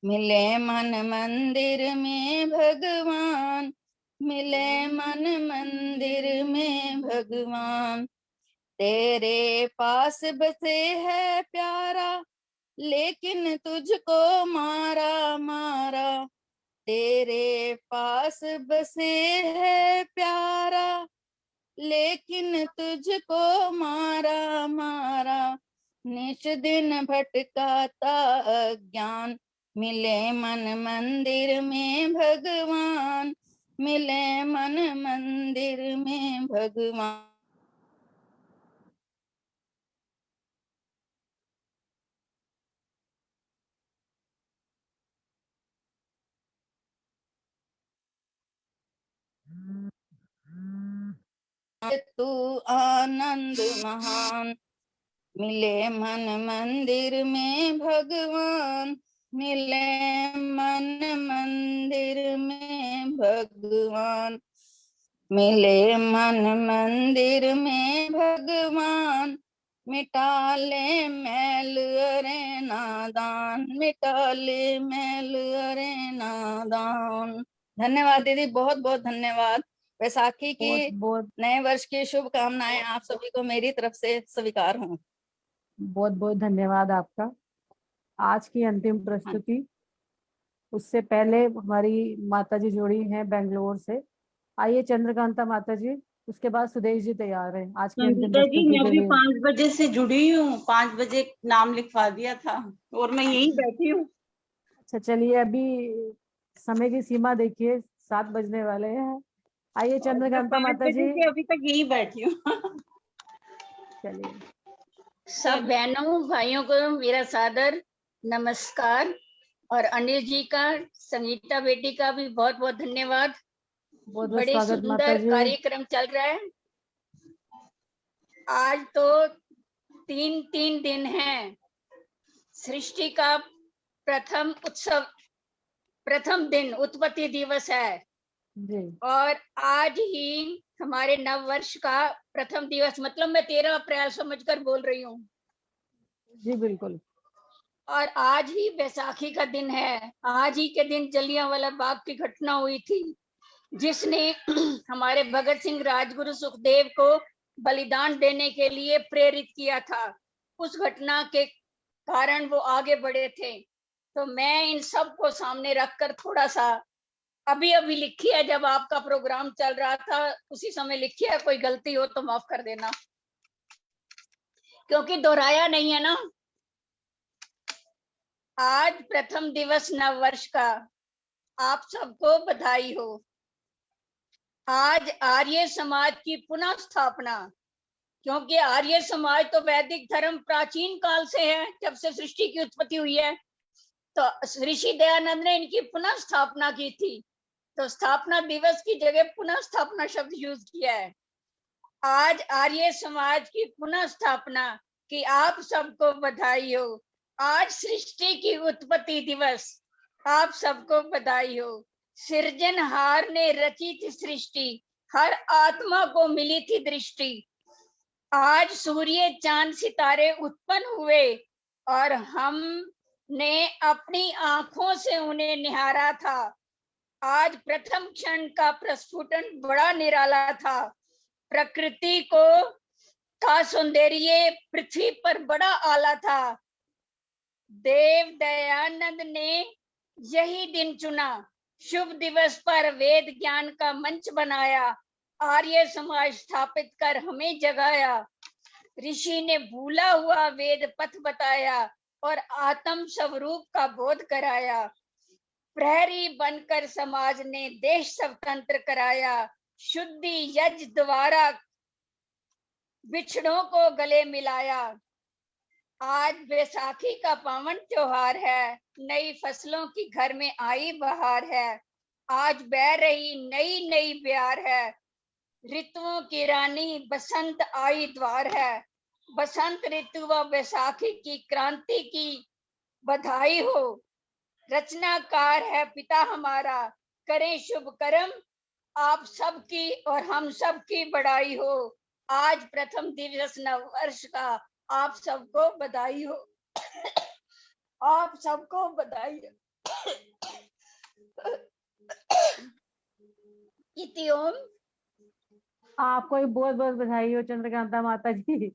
मिले मन मंदिर में भगवान। मिले मन मंदिर में भगवान। तेरे पास बसे है प्यारा, लेकिन तुझको मारा मारा। तेरे पास बसे है प्यारा, लेकिन तुझको मारा मारा। निश दिन भटकाता अज्ञान, मिले मन मंदिर में भगवान। मिले मन मंदिर में भगवान। तू आनंद महान, मिले मन मंदिर में भगवान। मिले मन मंदिर में भगवान। मिले मन मंदिर में भगवान। मिटा ले मैल अरे नादान, मिटा ले मैल अरे नादान। धन्यवाद दीदी, बहुत बहुत धन्यवाद। वैसाखी की नए वर्ष की शुभकामनाएं आप सभी को मेरी तरफ से स्वीकार हों। बहुत बहुत धन्यवाद आपका। आज की अंतिम प्रस्तुति, उससे पहले हमारी माता जी जुड़ी हैं बेंगलोर से। आइए चंद्रकांता माता जी, उसके बाद सुदेश जी तैयार हैं आज की अंतिम संगीता जी, प्रस्तुति मैं के भी लिए। 5 बजे से जुड़ी हूँ, 5 बजे नाम लिखवा दिया था और मैं यहीं बैठी हूँ। अच्छा चलिए, अभी समय की सीमा देखिए, 7 बजने वाले हैं। आइए चंद्रकांता 5 माता बजे जी। से अभी तक यहीं बैठी हूँ। चलिए। सब बहनों भाइयों को मेरा सादर नमस्कार, और अनिल जी का, संगीता बेटी का भी बहुत बहुत धन्यवाद। बहुत बहुत बड़े स्वागत माता सुंदर जी। कार्यक्रम चल रहा है। आज तो 3 दिन हैं। सृष्टि का प्रथम उत्सव, प्रथम दिन उत्पत्ति दिवस है। जी और आज ही हमारे नव वर्ष का प्रथम दिवस, मतलब मैं 13 अप्रैल समझकर बोल रही हूँ। जी बिल्कुल। और आज ही बैसाखी का दिन है। आज ही के दिन जलियांवाला बाग की घटना हुई थी, जिसने हमारे भगत सिंह, राजगुरु सुखदेव को बलिदान देने के लिए प्रेरित किया था। उस घटना के कारण वो आगे बढ़े थे। तो मैं इन सब को सामने रखकर थोड़ा सा अभी लिखी है, जब आपका प्रोग्राम चल रहा था उसी समय लिखी है। कोई गलती हो तो माफ कर देना, क्योंकि दोहराया नहीं है ना। आज प्रथम दिवस नव वर्ष का, आप सबको बधाई हो। आज आर्य समाज की पुनः स्थापना, क्योंकि आर्य समाज तो वैदिक धर्म प्राचीन काल से है, जब से सृष्टि की उत्पत्ति हुई है। तो ऋषि दयानंद ने इनकी पुनः स्थापना की थी, तो स्थापना दिवस की जगह पुनः स्थापना शब्द यूज किया है। आज आर्य समाज की पुनः स्थापना की आप सबको बधाई हो। आज सृष्टि की उत्पत्ति दिवस, आप सबको बधाई हो। सृजनहार ने रची थी सृष्टि, हर आत्मा को मिली थी दृष्टि। आज सूर्य चांद सितारे उत्पन्न हुए और हमने अपनी आंखों से उन्हें निहारा था। आज प्रथम क्षण का प्रस्फुटन बड़ा निराला था। प्रकृति का सौंदर्य पृथ्वी पर बड़ा आला था। देव दयानंद ने यही दिन चुना। शुभ दिवस पर वेद ज्ञान का मंच बनाया, आर्य समाज स्थापित कर हमें जगाया। ऋषि ने भूला हुआ वेद पथ बताया और आत्म स्वरूप का बोध कराया। प्रहरी बनकर समाज ने देश स्वतंत्र कराया। शुद्धि यज्ञ द्वारा बिछड़ों को गले मिलाया। आज बैसाखी का पावन त्योहार है, नई फसलों की घर में आई बहार है। आज बह रही नई नई ब्यार है, ऋतुओं की रानी बसंत आई द्वार है। बसंत ऋतु व बैसाखी की क्रांति की बधाई हो। रचनाकार है पिता हमारा, करें शुभ कर्म आप सबकी और हम सबकी बड़ाई हो। आज प्रथम दिवस नव वर्ष का, आप सबको बधाई हो। आप सबको बधाई हो। इति ओम। आपको भी बहुत बहुत बधाई हो चंद्रकांता माता जी।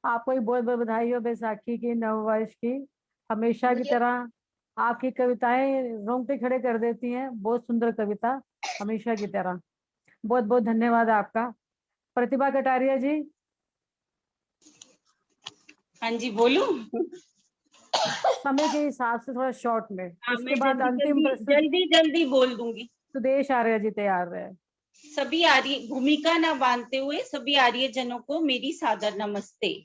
आपको भी बहुत बहुत बधाई हो बैसाखी की, नव वर्ष की। हमेशा की तरह आपकी कविताएं रोंगटे खड़े कर देती हैं। बहुत सुंदर कविता, हमेशा की तरह। बहुत बहुत धन्यवाद आपका। प्रतिभा कटारिया जी। हाँ जी बोलूं। समय के हिसाब से थोड़ा शॉर्ट में, उसके मैं बाद अंतिम जल्दी बोल दूंगी। सुदेश आर्य जी तैयार रहे। सभी आर्य, भूमिका न बांधते हुए सभी आर्य जनों को मेरी सादर नमस्ते।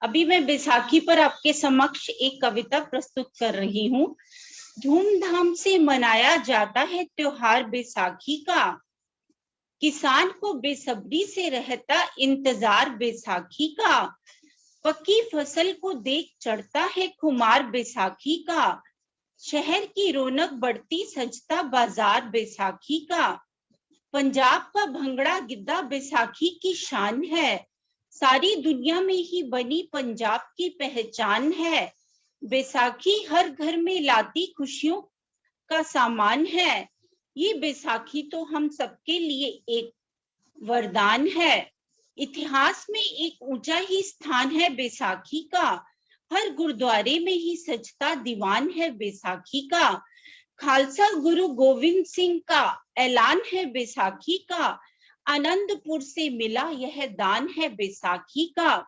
अभी मैं बैसाखी पर आपके समक्ष एक कविता प्रस्तुत कर रही हूँ। धूमधाम से मनाया जाता है त्योहार बैसाखी का, किसान को बेसब्री से रहता इंतजार बैसाखी का। पक्की फसल को देख चढ़ता है खुमार बैसाखी का, शहर की रौनक बढ़ती सजता बाजार बैसाखी का। पंजाब का भंगड़ा गिद्धा बैसाखी की शान है, सारी दुनिया में ही बनी पंजाब की पहचान है। बैसाखी हर घर में लाती खुशियों का सामान है, ये बैसाखी तो हम सबके लिए एक वरदान है। इतिहास में एक ऊंचा ही स्थान है बैसाखी का, हर गुरुद्वारे में ही सजता दीवान है बैसाखी का। खालसा गुरु गोविंद सिंह का ऐलान है बैसाखी का, आनंदपुर से मिला यह दान है बैसाखी का।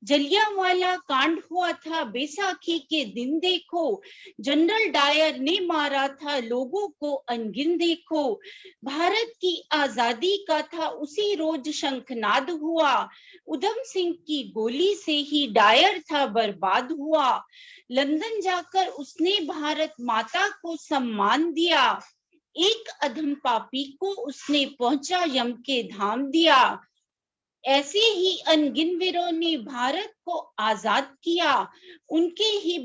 जलियांवाला कांड हुआ था बैसाखी के दिन देखो, जनरल डायर ने मारा था लोगों को अनगिन देखो। भारत की आजादी का था उसी रोज शंखनाद हुआ, उधम सिंह की गोली से ही डायर था बर्बाद हुआ। लंदन जाकर उसने भारत माता को सम्मान दिया, एक अधम पापी को उसने पहुंचा यम के धाम दिया। ऐसे ही अनगिन वीरों ने भारत को आजाद किया, उनके ही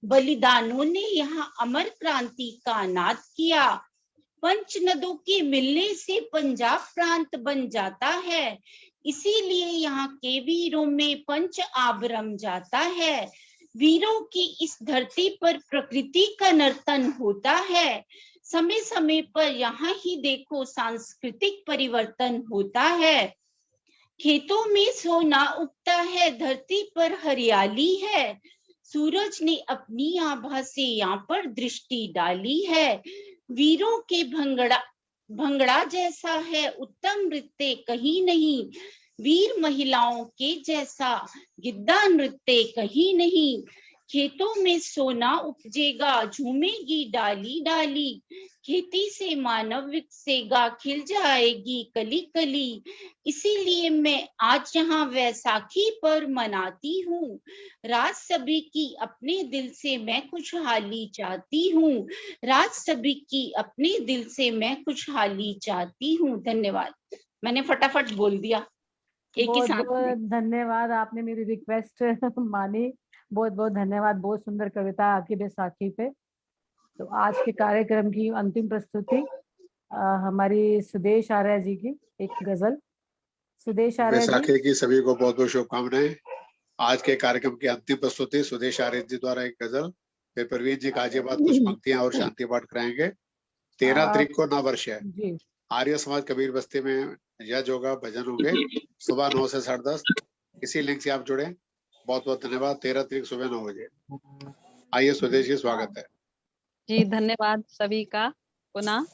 बलिदानों ने यहाँ अमर क्रांति का नाद किया। पंच नदों के मिलने से पंजाब प्रांत बन जाता है, इसीलिए यहाँ के वीरों में पंच आब रम जाता है। वीरों की इस धरती पर प्रकृति का नर्तन होता है, समय समय पर यहाँ ही देखो सांस्कृतिक परिवर्तन होता है। खेतों में सोना उगता है, धरती पर हरियाली है, सूरज ने अपनी आभा से यहाँ पर दृष्टि डाली है। वीरों के भंगड़ा जैसा है उत्तम नृत्य कहीं नहीं, वीर महिलाओं के जैसा गिद्धा नृत्य कहीं नहीं। खेतों में सोना उपजेगा, झूमेगी डाली डाली, खेती से मानव विकसेगा, खिल जाएगी कली कली। इसीलिए मैं आज यहाँ वैसाखी पर मनाती हूँ, राज सभी की अपने दिल से मैं खुशहाली चाहती हूँ, राज सभी की अपने दिल से मैं खुशहाली चाहती हूँ। धन्यवाद। मैंने फटाफट बोल दिया एक ही बहुत साथ में। बहुत धन्यवाद, आपने मेरी रिक्वेस्ट मानी। बहुत बहुत धन्यवाद। बहुत सुंदर कविता आपकी बैसाखी पे। तो आज के कार्यक्रम की अंतिम प्रस्तुति हमारी सुदेश आर्य जी की एक गजल। सुदेश आर्य जी। बैसाखी की सभी को बहुत बहुत शुभकामनाएं। आज के कार्यक्रम की अंतिम प्रस्तुति सुदेश आर्य जी द्वारा एक गजल, फिर प्रवीण जी गाजियाबाद कुछ पंक्तियां और शांति पाठ कराएंगे। 13 तारीख को नववर्ष है। जी। आर्य समाज कबीर बस्ती में यज्ञ होगा, भजन होंगे सुबह 9 से 10:30। इसी लिंक से आप जुड़े। बहुत बहुत धन्यवाद। 13 तारीख सुबह 9 बजे। आइए सुदेश जी, स्वागत है जी। धन्यवाद सभी का। पुनः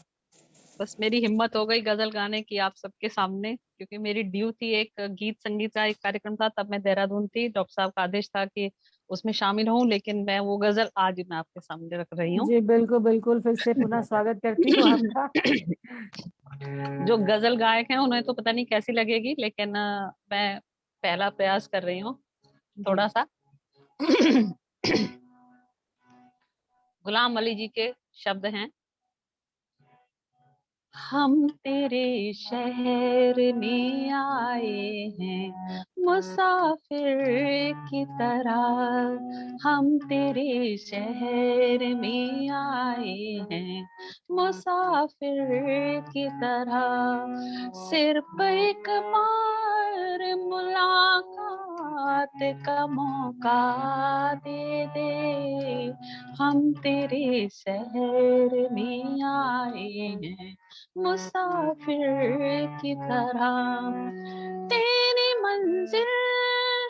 बस मेरी हिम्मत हो गई गजल गाने की आप सबके सामने, क्योंकि मेरी ड्यू थी, एक गीत संगीत का एक कार्यक्रम था, तब मैं देहरादून थी। डॉक्टर साहब का आदेश था कि उसमें शामिल हूँ, लेकिन मैं वो गजल आज मैं आपके सामने रख रही हूँ। जी बिल्कुल बिल्कुल, फिर से पुनः स्वागत करती हूँ आपका। जो गजल गायक हैं उन्हें तो पता नहीं कैसी लगेगी, लेकिन मैं पहला प्रयास कर रही हूँ थोड़ा सा। गुलाम अली जी के शब्द हैं। हम तेरे शहर में आए हैं मुसाफिर की तरह, हम तेरे शहर में आए हैं मुसाफिर की तरह। सिर्फ एक बार मुलाकात का मौका दे दे, हम तेरे शहर में आए हैं मुसाफिर की तरह। तेरी मंजिल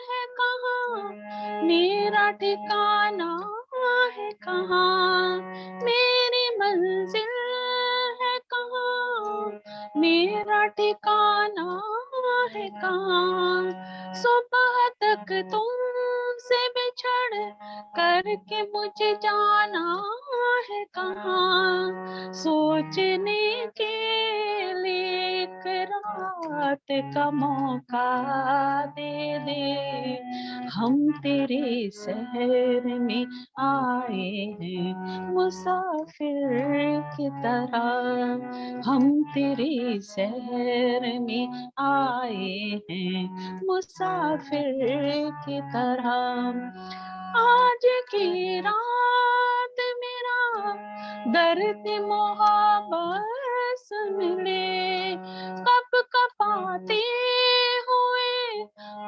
है कहाँ, मेरा ठिकाना है कहाँ, मेरी मंजिल है कहाँ, मेरा ठिकाना है कहाँ। सुबह तक तुमसे बिछड़ करके मुझे जाना है कहाँ। सोचने के लिए एक रात का मौका दे दे, हम तेरे शहर में आए हैं मुसाफिर की तरह, हम तेरे शहर में आए हैं मुसाफिर की तरह। आज की रात मेरा दर्द मोहब्बत मिले, कब कपाते हुए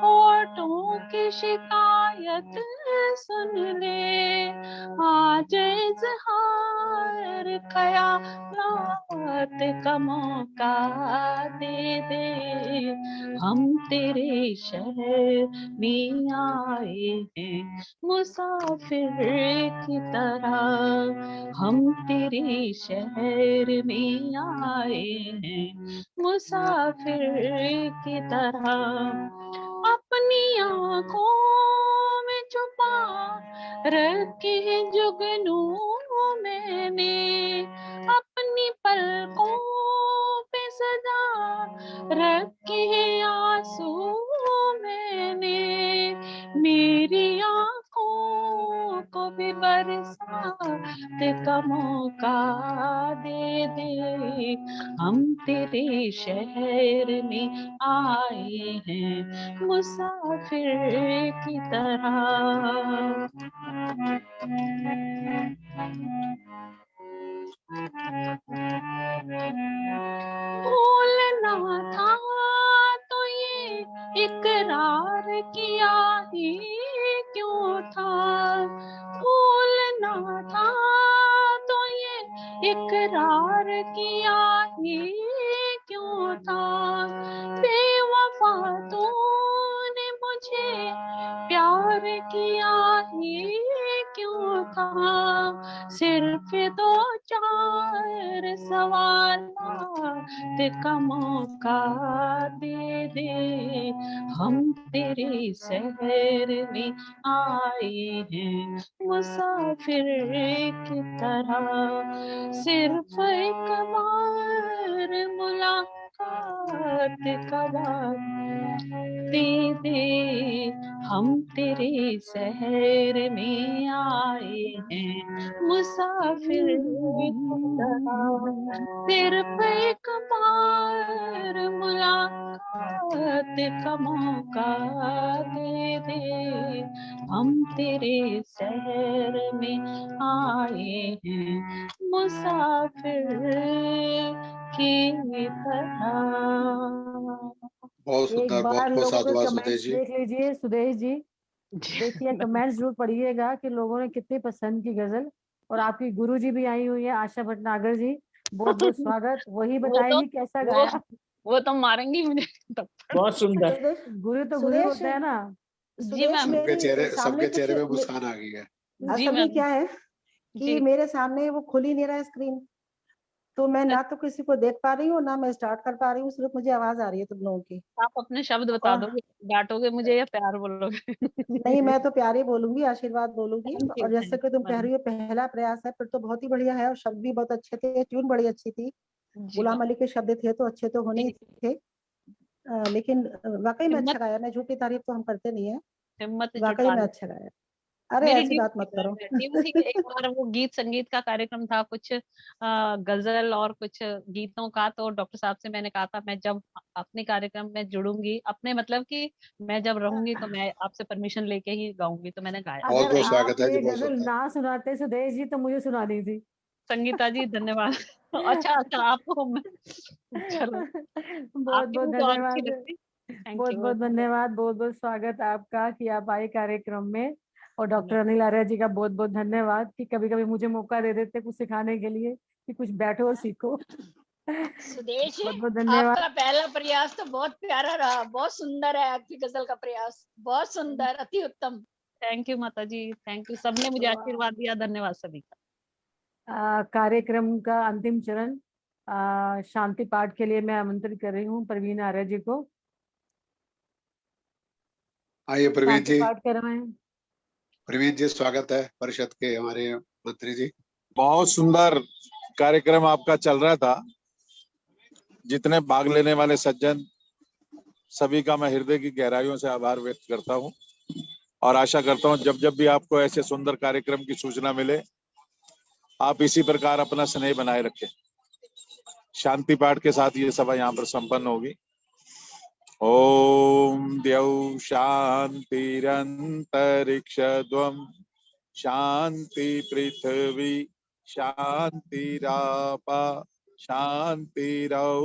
होठों की शिकायत सुन ले। आज इजहार ख़यालात का मौका दे दे, हम तेरे शहर में आए हैं मुसाफिर की तरह, हम तेरे शहर में आए हैं मुसाफिर की तरह। अपनी आँखों में छुपा रखे हैं जुगनू मैंने, अपनी पलकों पे सजा रखे हैं आंसू मैंने। मेरी आँखों को भी बरसात का मौका दे दे, हम तेरे शहर में आए हैं मुसाफिर की तरह। इकरार किया ये क्यों था, बेवफा तूने मुझे प्यार किया ये क्यों था, सिर्फ 2-4 सवालात का मौका दे दे, हम तेरे शहर में आए हैं मुसाफिर की तरह, सिर्फ एक बार मुलाकात का वक्त दे दे, हम तेरे शहर में आए हैं मुसाफिर की तरह, सिर्फ एक बार मुलाकात का मौका दे दे, हम तेरे शहर में आए हैं मुसाफिर की तरह। बहुत एक सुंदर, बार बहुत बहुत लोगों के साधुवाद सुदेश कमेंट्स जी। देख लीजिए सुदेश जी, देखिए कमेंट्स जरूर पढ़िएगा कि लोगों ने कितनी पसंद की गजल। और आपकी गुरु जी भी आई हुई है, आशा भटनागर जी, बहुत बहुत स्वागत। वही बताएंगी कैसा गाया। वो तो मारेंगी मुझे तब। बहुत सुंदर। गुरु तो गुरु होता है ना। जी मैम। सबके चेहरे पे मुस्कान आ गई है। जी असल में मैम। क्या है कि मेरे सामने वो खुल ही नहीं रहा है स्क्रीन, तो मैं ना तो किसी को देख पा रही हूँ ना मैं स्टार्ट कर पा रही हूँ, सिर्फ मुझे आवाज आ रही है तुम लोगों की। आप अपने शब्द बता दोगे, डांटोगे मुझे या प्यार बोलोगे? नहीं, मैं तो प्यार ही बोलूंगी, आशीर्वाद बोलूंगी। Thank you, और जैसे thank कि you, तुम कह ma'am। रही हो पहला प्रयास है, फिर तो बहुत ही बढ़िया है। और शब्द भी बहुत अच्छे थे, ट्यून बड़ी अच्छी थी। जी गुलाम मैम। अली के शब्द थे तो अच्छे तो होने ही थे। लेकिन वाकई में अच्छा गाया। मैं झूठी तारीफ तो हम करते नहीं है, हिम्मत वाकई जुटा में ली। अच्छा गाया। अरे मेरी ऐसी बात मत करो। ड्यूटी के एक बार वो गीत संगीत का कार्यक्रम था, कुछ गजल और कुछ गीतों का, तो डॉक्टर साहब से मैंने कहा था मैं जब अपने कार्यक्रम में जुड़ूंगी, अपने मतलब कि मैं जब रहूंगी तो मैं आपसे परमिशन लेके ही गाऊंगी, तो मैंने गाया। अगर आप ये गजल ना सुनाते सुदेश जी तो मुझे सुना दी थी। संगीता जी धन्यवाद। अच्छा अच्छा, आपको मैं चलो बहुत आपकी बहुत भी तो अच्छी धन्यवाद। लगती। थैंक बहुत यू। बहुत धन्यवाद, बहुत बहुत स्वागत आपका कि आप आए कार्यक्रम में। और डॉक्टर अनिल आर्य जी का बहुत बहुत धन्यवाद कि कभी कभी मुझे मौका दे देते कुछ सिखाने के लिए कि कुछ बैठो और सीखो। सुदेश, बहुत बहुत धन्यवाद। आपका पहला प्रयास तो बहुत प्यारा रहा, बहुत सुंदर है आपकी गजल का प्रयास, बहुत सुंदर, अति उत्तम। थैंक यू माता जी, थैंक यू, सबने मुझे आशीर्वाद दिया, धन्यवाद सभी का। कार्यक्रम का अंतिम चरण शांति पाठ के लिए मैं आमंत्रित कर रही हूँ प्रवीण आर्य जी को। आइए प्रवीण शांति जी। पाठ करवाएं। प्रवीण जी स्वागत है परिषद के हमारे मंत्री जी। बहुत सुंदर कार्यक्रम आपका चल रहा था। जितने भाग लेने वाले सज्जन सभी का मैं हृदय की गहराइयों से आभार व्यक्त करता हूं और आशा करता हूं जब जब भी आपको ऐसे सुंदर कार्यक्रम की सूचना मिले आप इसी प्रकार अपना स्नेह बनाए रखें। शांति पाठ के साथ ये सभा यहाँ पर संपन्न होगी। ओम द्यौ शांतिरंतरिक्षध्वं शांति पृथ्वी शांतिरापा शांतिरौ